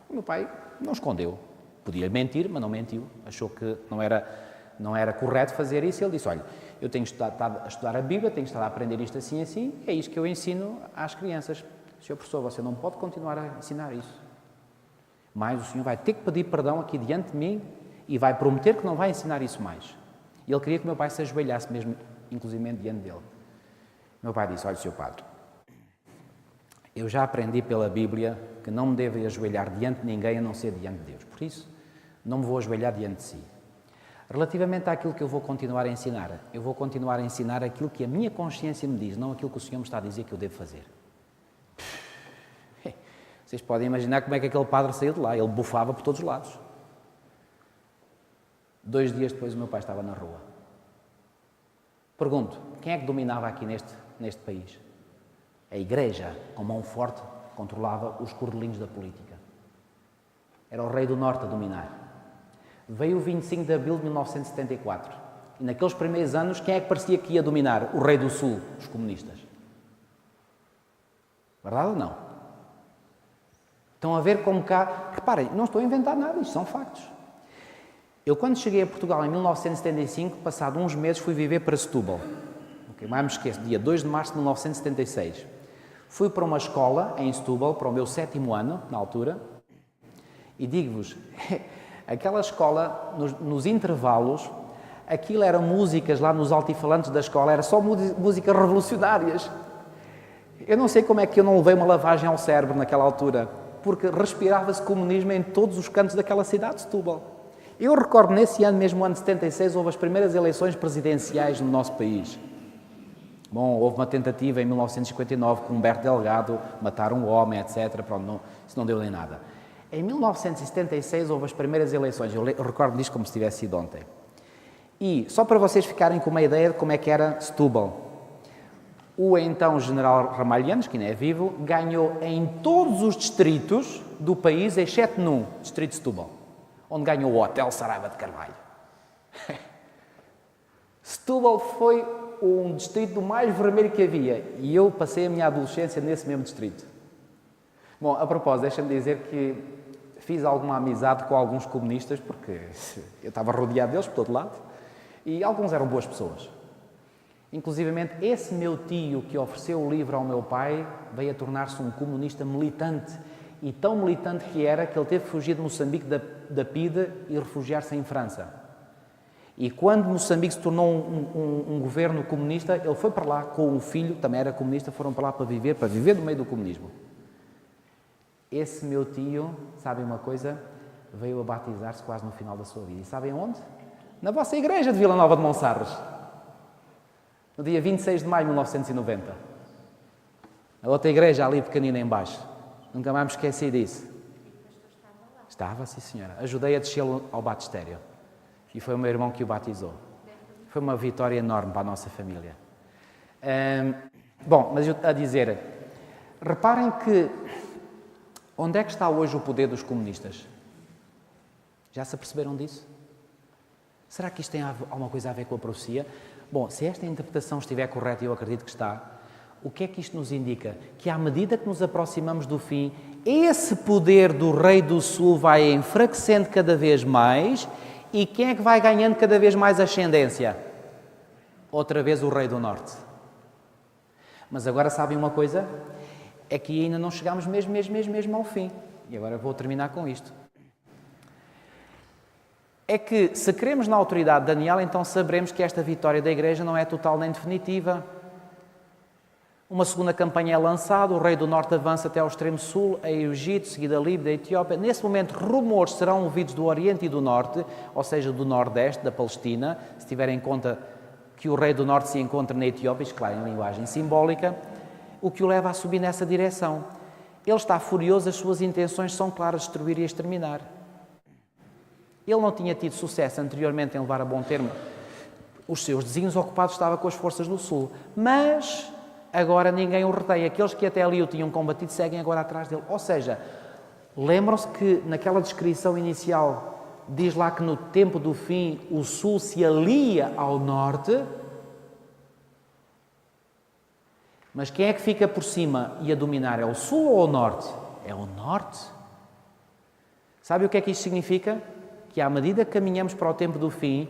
A: O meu pai não escondeu. Podia mentir, mas não mentiu. Achou que não era correto fazer isso. Ele disse: olha, eu tenho estado a estudar a Bíblia, tenho estado a aprender isto assim, assim, é isto que eu ensino às crianças. Senhor professor, você não pode continuar a ensinar isso. Mas o senhor vai ter que pedir perdão aqui diante de mim e vai prometer que não vai ensinar isso mais. E ele queria que o meu pai se ajoelhasse mesmo, inclusive diante dele. O meu pai disse: olha, senhor padre, eu já aprendi pela Bíblia que não me devo ajoelhar diante de ninguém a não ser diante de Deus. Por isso, não me vou ajoelhar diante de si. Relativamente àquilo que eu vou continuar a ensinar, eu vou continuar a ensinar aquilo que a minha consciência me diz, não aquilo que o senhor me está a dizer que eu devo fazer. Vocês podem imaginar como é que aquele padre saiu de lá. Ele bufava por todos os lados. 2 dias depois o meu pai estava na rua. Pergunto, quem é que dominava aqui neste país? A Igreja, com mão forte, controlava os cordelinhos da política. Era o rei do Norte a dominar. Veio o 25 de abril de 1974. E naqueles primeiros anos, quem é que parecia que ia dominar? O rei do Sul, os comunistas. Verdade ou não? Estão a ver como cá... Reparem, não estou a inventar nada, isto são factos. Eu, quando cheguei a Portugal em 1975, passado uns meses, fui viver para Setúbal. Mais me esqueço, dia 2 de março de 1976. Fui para uma escola em Setúbal, para o meu 7º ano, na altura, e digo-vos, aquela escola, nos intervalos, aquilo eram músicas lá nos altifalantes da escola, era só músicas revolucionárias. Eu não sei como é que eu não levei uma lavagem ao cérebro naquela altura, porque respirava-se comunismo em todos os cantos daquela cidade de Setúbal. Eu recordo, nesse ano, mesmo ano de 76, houve as primeiras eleições presidenciais no nosso país. Houve uma tentativa em 1959 com Humberto Delgado, mataram um homem, etc. Pronto, isso não deu nem nada. Em 1976 houve as primeiras eleições, eu recordo disto como se tivesse sido ontem. E, só para vocês ficarem com uma ideia de como é que era Setúbal, o então general Ramalhianos, que ainda é vivo, ganhou em todos os distritos do país, exceto num, distrito de Setúbal, onde ganhou o Hotel Saraiva de Carvalho. Setúbal foi um distrito mais vermelho que havia e eu passei a minha adolescência nesse mesmo distrito. Bom, a propósito, deixa-me dizer que fiz alguma amizade com alguns comunistas, porque eu estava rodeado deles por todo lado, e alguns eram boas pessoas. Inclusivamente, esse meu tio que ofereceu o livro ao meu pai veio a tornar-se um comunista militante, e tão militante que era que ele teve que fugir de Moçambique da PIDE e refugiar-se em França. E quando Moçambique se tornou um governo comunista, ele foi para lá com um filho, também era comunista, foram para lá para viver no meio do comunismo. Esse meu tio, sabem uma coisa? Veio a batizar-se quase no final da sua vida. E sabem onde? Na vossa igreja de Vila Nova de Monsarres. No dia 26 de maio de 1990. A outra igreja ali pequenina em baixo. Nunca mais me esqueci disso. Estava, sim senhora. Ajudei a descê-lo ao batistério. E foi o meu irmão que o batizou. Foi uma vitória enorme para a nossa família. Bom, mas eu a dizer, reparem que onde é que está hoje o poder dos comunistas? Já se aperceberam disso? Será que isto tem alguma coisa a ver com a profecia? Bom, se esta interpretação estiver correta, e eu acredito que está, o que é que isto nos indica? Que à medida que nos aproximamos do fim, esse poder do Rei do Sul vai enfraquecendo cada vez mais. E quem é que vai ganhando cada vez mais ascendência? Outra vez o Rei do Norte. Mas agora sabem uma coisa? É que ainda não chegámos mesmo ao fim. E agora vou terminar com isto. É que se cremos na autoridade de Daniel, então saberemos que esta vitória da Igreja não é total nem definitiva. Uma segunda campanha é lançada, o Rei do Norte avança até ao extremo sul, a Egito, seguida a Líbia, a Etiópia. Nesse momento, rumores serão ouvidos do Oriente e do Norte, ou seja, do Nordeste, da Palestina, se tiverem em conta que o Rei do Norte se encontra na Etiópia, isto, claro, em linguagem simbólica, o que o leva a subir nessa direção. Ele está furioso, as suas intenções são claras, destruir e exterminar. Ele não tinha tido sucesso anteriormente em levar a bom termo os seus desígnios, ocupado estava com as forças do Sul, mas agora ninguém o retém. Aqueles que até ali o tinham combatido seguem agora atrás dele. Ou seja, lembram-se que naquela descrição inicial diz lá que no tempo do fim o Sul se alia ao Norte. Mas quem é que fica por cima e a dominar? É o Sul ou o Norte? É o Norte. Sabe o que é que isto significa? Que à medida que caminhamos para o tempo do fim,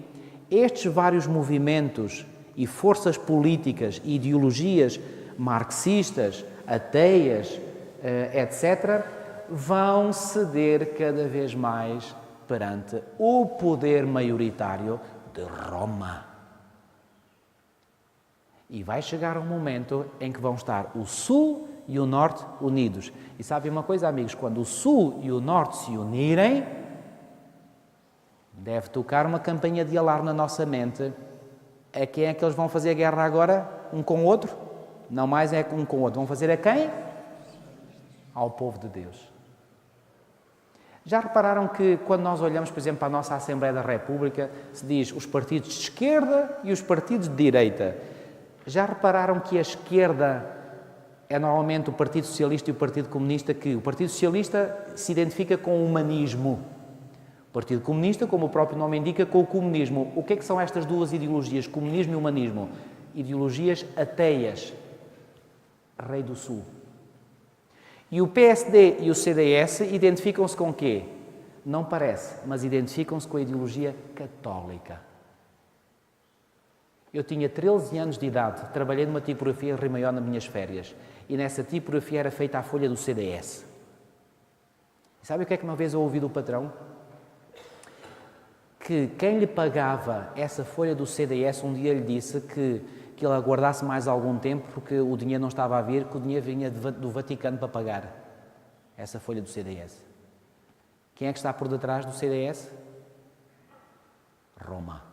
A: estes vários movimentos e forças políticas e ideologias marxistas, ateias, etc., vão ceder cada vez mais perante o poder maioritário de Roma. E vai chegar um momento em que vão estar o Sul e o Norte unidos. E sabem uma coisa, amigos? Quando o Sul e o Norte se unirem, deve tocar uma campainha de alarme na nossa mente. A quem é que eles vão fazer guerra agora? Um com o outro? Não mais é um com o outro. Vão fazer a quem? Ao povo de Deus. Já repararam que quando nós olhamos, por exemplo, para a nossa Assembleia da República, se diz os partidos de esquerda e os partidos de direita. Já repararam que a esquerda é normalmente o Partido Socialista e o Partido Comunista, que o Partido Socialista se identifica com o humanismo. O Partido Comunista, como o próprio nome indica, com o comunismo. O que é que são estas duas ideologias, comunismo e humanismo? Ideologias ateias. Rei do Sul. E o PSD e o CDS identificam-se com o quê? Não parece, mas identificam-se com a ideologia católica. Eu tinha 13 anos de idade, trabalhei numa tipografia em Rio Maior nas minhas férias, e nessa tipografia era feita a folha do CDS. E sabe o que é que uma vez eu ouvi do patrão? Que quem lhe pagava essa folha do CDS um dia lhe disse que ele aguardasse mais algum tempo porque o dinheiro não estava a vir, que o dinheiro vinha do Vaticano para pagar essa folha do CDS. Quem é que está por detrás do CDS? Roma.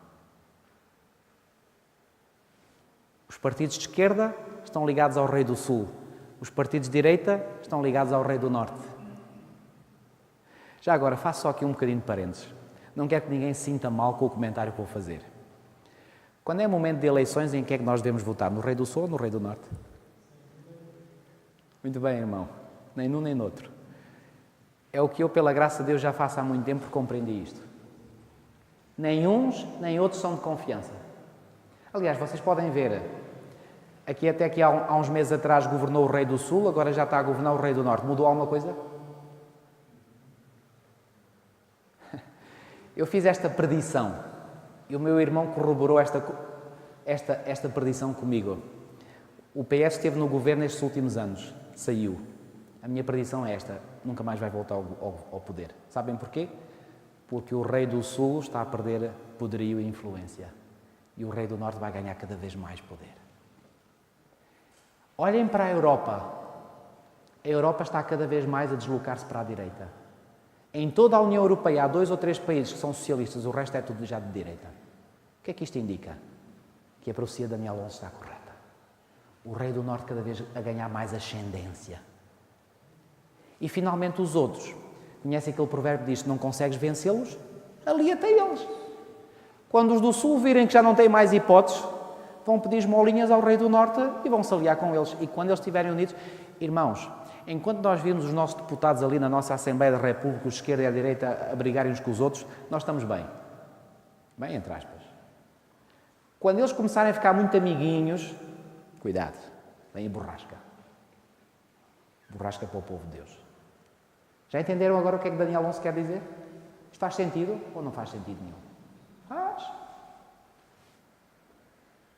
A: Os partidos de esquerda estão ligados ao Rei do Sul. Os partidos de direita estão ligados ao Rei do Norte. Já agora, faço só aqui um bocadinho de parênteses. Não quero que ninguém se sinta mal com o comentário que vou fazer. Quando é momento de eleições, em que é que nós devemos votar? No Rei do Sul ou no Rei do Norte? Muito bem, irmão. Nem num nem noutro. É o que eu, pela graça de Deus, já faço há muito tempo, porque compreendi isto. Nem uns, nem outros são de confiança. Aliás, vocês podem ver, até que há uns meses atrás governou o Rei do Sul, agora já está a governar o Rei do Norte. Mudou alguma coisa? Eu fiz esta predição e o meu irmão corroborou esta predição comigo. O PS esteve no governo estes últimos anos, saiu. A minha predição é esta, nunca mais vai voltar ao poder. Sabem porquê? Porque o Rei do Sul está a perder poderio e influência. E o Rei do Norte vai ganhar cada vez mais poder. Olhem para a Europa. A Europa está cada vez mais a deslocar-se para a direita. Em toda a União Europeia há 2 ou 3 países que são socialistas, o resto é tudo já de direita. O que é que isto indica? Que a profecia de Daniel 11 está correta. O Rei do Norte cada vez a ganhar mais ascendência. E finalmente os outros. Conhecem aquele provérbio que diz: se não consegues vencê-los, alia-te a eles. Quando os do Sul virem que já não têm mais hipóteses, vão pedir esmolinhas ao Rei do Norte e vão se aliar com eles. E quando eles estiverem unidos, irmãos, enquanto nós vimos os nossos deputados ali na nossa Assembleia da República, os de esquerda e a direita, a brigarem uns com os outros, nós estamos bem. Bem, entre aspas. Quando eles começarem a ficar muito amiguinhos, cuidado, vem a borrasca. Borrasca para o povo de Deus. Já entenderam agora o que é que Daniel 11 quer dizer? Isto faz sentido ou não faz sentido nenhum? Faz.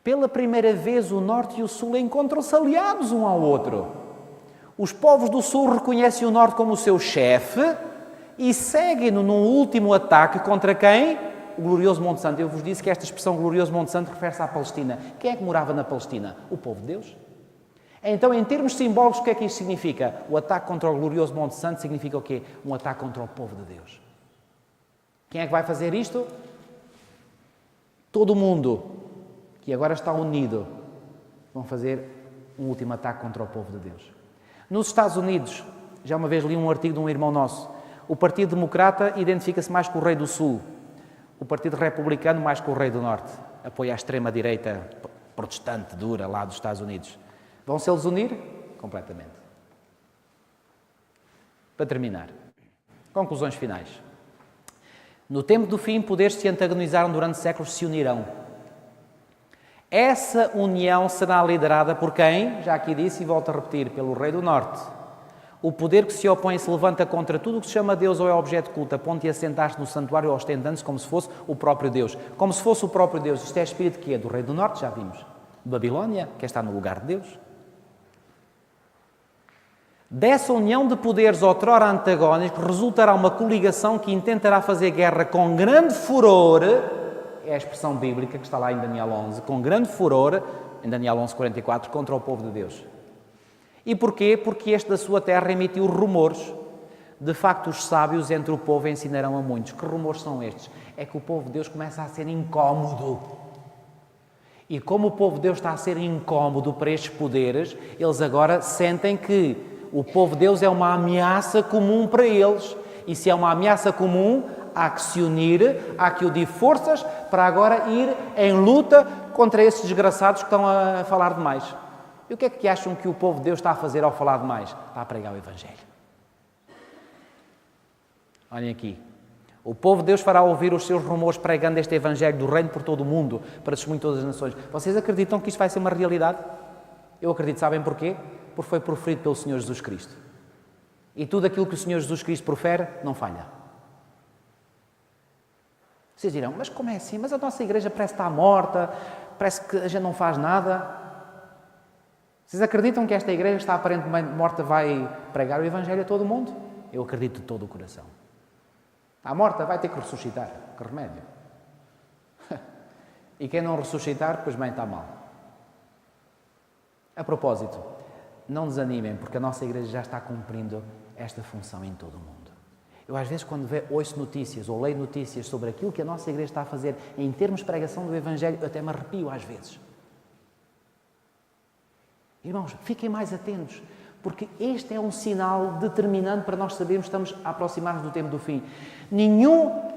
A: Pela primeira vez o Norte e o Sul encontram-se aliados um ao outro. Os povos do Sul reconhecem o Norte como o seu chefe e seguem-no num último ataque contra quem? O glorioso Monte Santo. Eu vos disse que esta expressão glorioso Monte Santo refere-se à Palestina. Quem é que morava na Palestina? O povo de Deus. Então, em termos simbólicos, o que é que isto significa? O ataque contra o glorioso Monte Santo significa o quê? Um ataque contra o povo de Deus. Quem é que vai fazer isto? Todo mundo que agora está unido vão fazer um último ataque contra o povo de Deus. Nos Estados Unidos, já uma vez li um artigo de um irmão nosso, o Partido Democrata identifica-se mais com o Rei do Sul, o Partido Republicano mais com o Rei do Norte, apoia a extrema-direita protestante, dura, lá dos Estados Unidos. Vão-se eles unir? Completamente. Para terminar, conclusões finais. No tempo do fim, poderes que se antagonizaram durante séculos se unirão. Essa união será liderada por quem? Já aqui disse e volto a repetir, pelo Rei do Norte. O poder que se opõe se levanta contra tudo o que se chama Deus ou é objeto de culto, a ponto de assentar-se no santuário ostentando-se como se fosse o próprio Deus. Como se fosse o próprio Deus. Isto é espírito que é do Rei do Norte, já vimos. De Babilónia, que está no lugar de Deus. Dessa união de poderes outrora antagónicos resultará uma coligação que intentará fazer guerra com grande furor, é a expressão bíblica que está lá em Daniel 11, com grande furor, em Daniel 11:44, contra o povo de Deus. E porquê? Porque este da sua terra emitiu rumores. De facto, os sábios entre o povo ensinarão a muitos. Que rumores são estes? É que o povo de Deus começa a ser incómodo. E como o povo de Deus está a ser incómodo para estes poderes, eles agora sentem que o povo de Deus é uma ameaça comum para eles. E se é uma ameaça comum, há que se unir, há que unir forças para agora ir em luta contra esses desgraçados que estão a falar demais. E o que é que acham que o povo de Deus está a fazer ao falar demais? Está a pregar o Evangelho. Olhem aqui. O povo de Deus fará ouvir os seus rumores pregando este Evangelho do Reino por todo o mundo, para testemunho de todas as nações. Vocês acreditam que isto vai ser uma realidade? Eu acredito, sabem porquê? Porque foi proferido pelo Senhor Jesus Cristo. E tudo aquilo que o Senhor Jesus Cristo profere, não falha. Vocês dirão, mas como é assim? Mas a nossa igreja parece que está morta, parece que a gente não faz nada. Vocês acreditam que esta igreja que está aparentemente morta vai pregar o Evangelho a todo o mundo? Eu acredito de todo o coração. Está morta, vai ter que ressuscitar. Que remédio. E quem não ressuscitar, pois bem, está mal. A propósito, não desanimem, porque a nossa igreja já está cumprindo esta função em todo o mundo. Eu às vezes quando ouço notícias ou leio notícias sobre aquilo que a nossa igreja está a fazer em termos de pregação do Evangelho, eu até me arrepio às vezes. Irmãos, fiquem mais atentos, porque este é um sinal determinante para nós sabermos que estamos a aproximar-nos do tempo do fim. Nenhum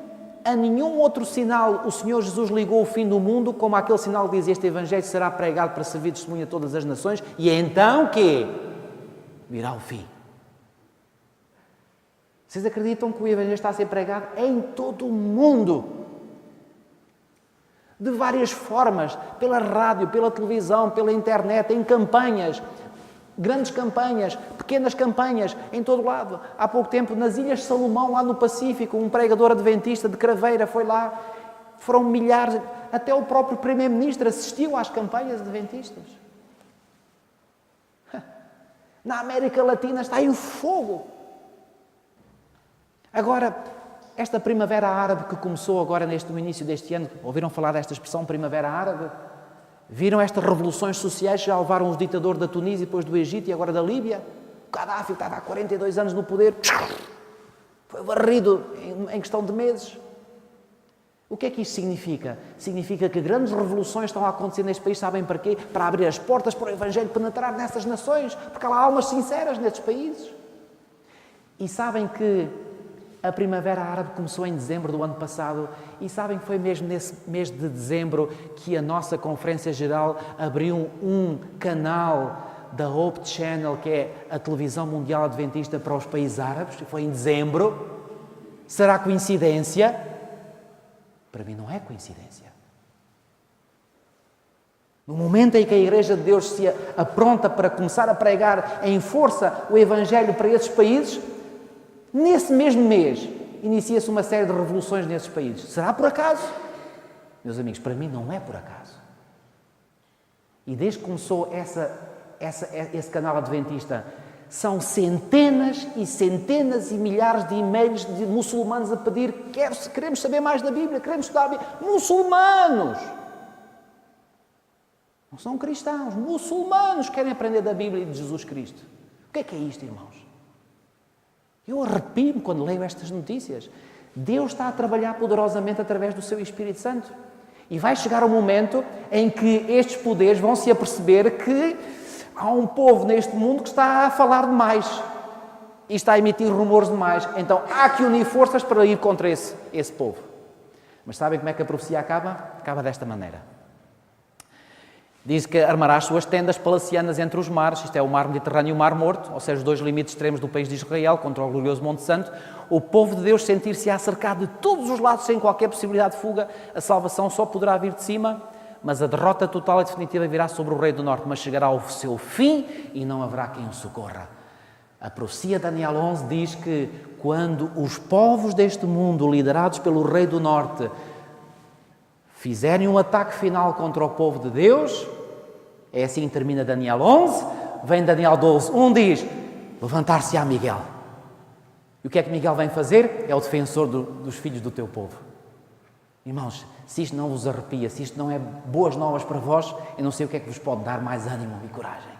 A: a nenhum outro sinal o Senhor Jesus ligou o fim do mundo, como aquele sinal que diz: este Evangelho será pregado para servir de testemunho a todas as nações, e então quê? Virá o fim. Vocês acreditam que o Evangelho está a ser pregado em todo o mundo? De várias formas, pela rádio, pela televisão, pela internet, em campanhas, grandes campanhas, pequenas campanhas, em todo lado. Há pouco tempo, nas Ilhas Salomão, lá no Pacífico, um pregador adventista de Craveira foi lá, foram milhares, até o próprio primeiro-ministro assistiu às campanhas adventistas. Na América Latina está aí o fogo. Agora, esta primavera árabe que começou agora no início deste ano, ouviram falar desta expressão primavera árabe? Viram estas revoluções sociais que já levaram os ditadores da Tunísia, depois do Egito e agora da Líbia? O Gaddafi estava há 42 anos no poder, foi varrido em questão de meses. O que é que isto significa? Significa que grandes revoluções estão a acontecer neste país, sabem para quê? Para abrir as portas para o Evangelho penetrar nessas nações, porque há almas sinceras nestes países. E sabem que a Primavera Árabe começou em dezembro do ano passado, e sabem que foi mesmo nesse mês de dezembro que a nossa Conferência Geral abriu um canal da Hope Channel, que é a televisão mundial adventista para os países árabes. Foi em dezembro. Será coincidência? Para mim não é coincidência. No momento em que a Igreja de Deus se apronta para começar a pregar em força o Evangelho para esses países, nesse mesmo mês inicia-se uma série de revoluções nesses países. Será por acaso? Meus amigos, para mim não é por acaso. E desde que começou esse canal adventista, são centenas e centenas e milhares de e-mails de muçulmanos a pedir: queremos saber mais da Bíblia, queremos estudar a Bíblia. Muçulmanos! Não são cristãos, muçulmanos querem aprender da Bíblia e de Jesus Cristo. O que é isto, irmãos? Eu arrepio-me quando leio estas notícias. Deus está a trabalhar poderosamente através do seu Espírito Santo. E vai chegar um momento em que estes poderes vão se aperceber que há um povo neste mundo que está a falar demais e está a emitir rumores demais. Então há que unir forças para ir contra esse povo. Mas sabem como é que a profecia acaba? Acaba desta maneira. Diz que armará as suas tendas palacianas entre os mares, isto é o mar Mediterrâneo e o mar Morto, ou seja, os dois limites extremos do país de Israel contra o glorioso Monte Santo. O povo de Deus sentir-se-á cercado de todos os lados sem qualquer possibilidade de fuga. A salvação só poderá vir de cima, mas a derrota total e definitiva virá sobre o rei do norte, mas chegará ao seu fim e não haverá quem o socorra. A profecia de Daniel 11 diz que quando os povos deste mundo, liderados pelo rei do norte, fizerem um ataque final contra o povo de Deus, é assim que termina Daniel 11, vem Daniel 12, diz: levantar-se-á Miguel. E o que é que Miguel vem fazer? É o defensor dos filhos do teu povo. Irmãos, se isto não vos arrepia, se isto não é boas novas para vós, eu não sei o que é que vos pode dar mais ânimo e coragem.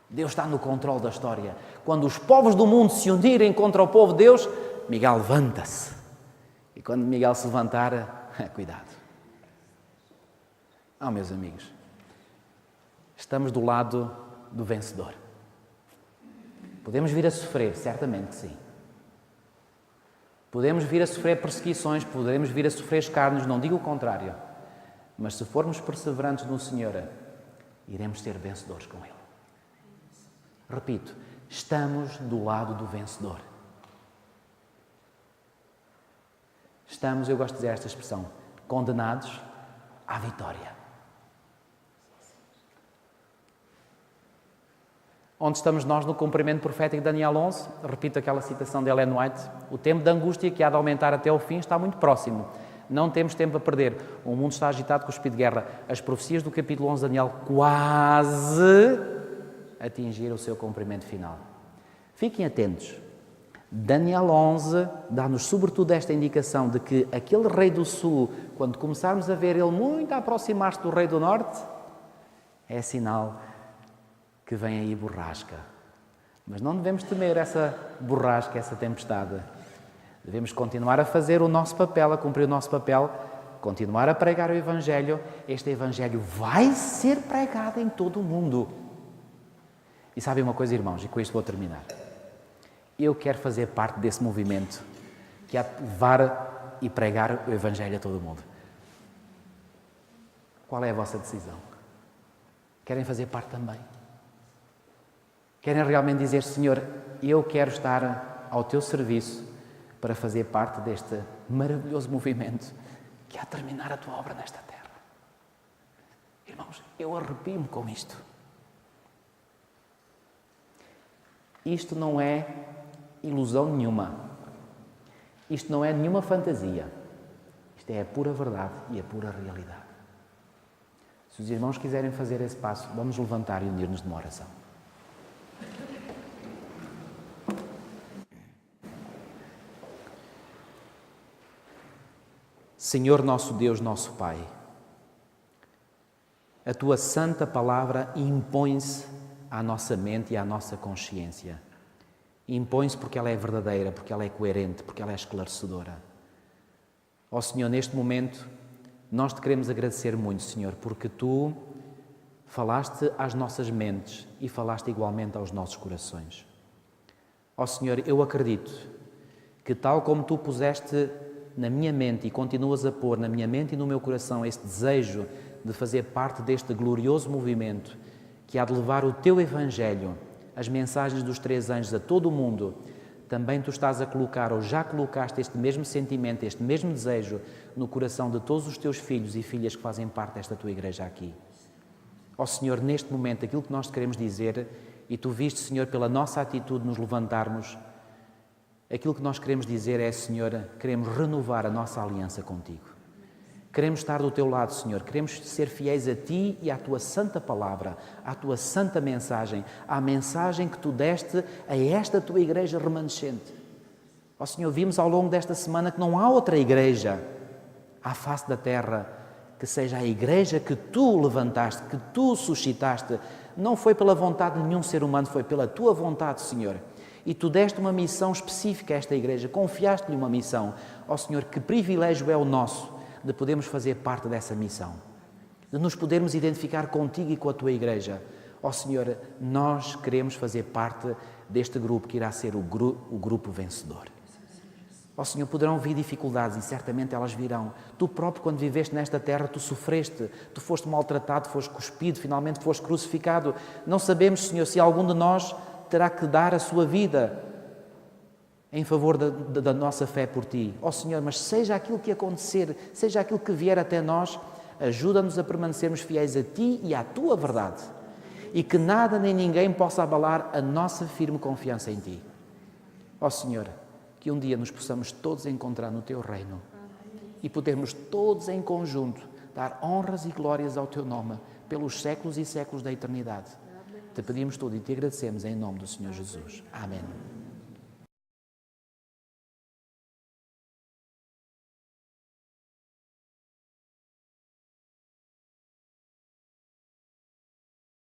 A: Deus está no controle da história. Quando os povos do mundo se unirem contra o povo de Deus, Miguel levanta-se. E quando Miguel se levantar, cuidado. Meus amigos, estamos do lado do vencedor. Podemos vir a sofrer, certamente que sim. Podemos vir a sofrer perseguições, podemos vir a sofrer escárnios, não digo o contrário. Mas se formos perseverantes no Senhor, iremos ser vencedores com Ele. Repito, estamos do lado do vencedor. Estamos, eu gosto de dizer esta expressão, condenados à vitória. Onde estamos nós no cumprimento profético de Daniel 11? Repito aquela citação de Ellen White: o tempo de angústia que há de aumentar até o fim está muito próximo. Não temos tempo a perder. O mundo está agitado com o espírito de guerra. As profecias do capítulo 11 de Daniel quase atingiram o seu cumprimento final. Fiquem atentos. Daniel 11 dá-nos sobretudo esta indicação de que aquele rei do sul, quando começarmos a ver ele muito a aproximar-se do rei do norte, é sinal que vem aí borrasca. Mas não devemos temer essa borrasca, essa tempestade. Devemos continuar a fazer o nosso papel, a cumprir o nosso papel, continuar a pregar o Evangelho. Este Evangelho vai ser pregado em todo o mundo. E sabem uma coisa, irmãos, e com isto vou terminar. Eu quero fazer parte desse movimento que há de levar e pregar o Evangelho a todo o mundo. Qual é a vossa decisão? Querem fazer parte também? Querem realmente dizer, Senhor, eu quero estar ao teu serviço para fazer parte deste maravilhoso movimento que há de terminar a tua obra nesta terra? Irmãos, eu arrepio-me com isto. Isto não é ilusão nenhuma. Isto não é nenhuma fantasia. Isto é a pura verdade e a pura realidade. Se os irmãos quiserem fazer esse passo, vamos levantar e unir-nos numa oração. Senhor nosso Deus, nosso Pai, a Tua santa palavra impõe-se à nossa mente e à nossa consciência. Impõe-se porque ela é verdadeira, porque ela é coerente, porque ela é esclarecedora. Ó Senhor, neste momento, nós te queremos agradecer muito, Senhor, porque Tu falaste às nossas mentes e falaste igualmente aos nossos corações. Ó Senhor, eu acredito que tal como Tu puseste na minha mente e continuas a pôr na minha mente e no meu coração esse desejo de fazer parte deste glorioso movimento que há de levar o Teu Evangelho, as mensagens dos 3 anjos a todo o mundo, também Tu estás a colocar, ou já colocaste este mesmo sentimento, este mesmo desejo no coração de todos os Teus filhos e filhas que fazem parte desta Tua Igreja aqui. Ó Senhor, neste momento, aquilo que nós te queremos dizer, e Tu viste, Senhor, pela nossa atitude nos levantarmos, aquilo que nós queremos dizer é, Senhor, queremos renovar a nossa aliança contigo. Queremos estar do Teu lado, Senhor. Queremos ser fiéis a Ti e à Tua santa palavra, à Tua santa mensagem, à mensagem que Tu deste a esta Tua Igreja remanescente. Ó Senhor, vimos ao longo desta semana que não há outra igreja à face da terra que seja a igreja que Tu levantaste, que Tu suscitaste. Não foi pela vontade de nenhum ser humano, foi pela Tua vontade, Senhor. E Tu deste uma missão específica a esta igreja, confiaste-lhe uma missão. Ó Senhor, que privilégio é o nosso de podermos fazer parte dessa missão, de nos podermos identificar contigo e com a Tua igreja. Ó Senhor, nós queremos fazer parte deste grupo que irá ser o grupo vencedor. Ó Senhor, poderão vir dificuldades e certamente elas virão. Tu próprio, quando viveste nesta terra, Tu sofreste, Tu foste maltratado, foste cuspido, finalmente foste crucificado. Não sabemos, Senhor, se algum de nós terá que dar a sua vida em favor da nossa fé por Ti. Ó Senhor, mas seja aquilo que acontecer, seja aquilo que vier até nós, ajuda-nos a permanecermos fiéis a Ti e à Tua verdade. E que nada nem ninguém possa abalar a nossa firme confiança em Ti. Ó Senhor, que um dia nos possamos todos encontrar no Teu reino e podermos todos em conjunto dar honras e glórias ao Teu nome pelos séculos e séculos da eternidade. Te pedimos tudo e Te agradecemos em nome do Senhor Jesus. Amém.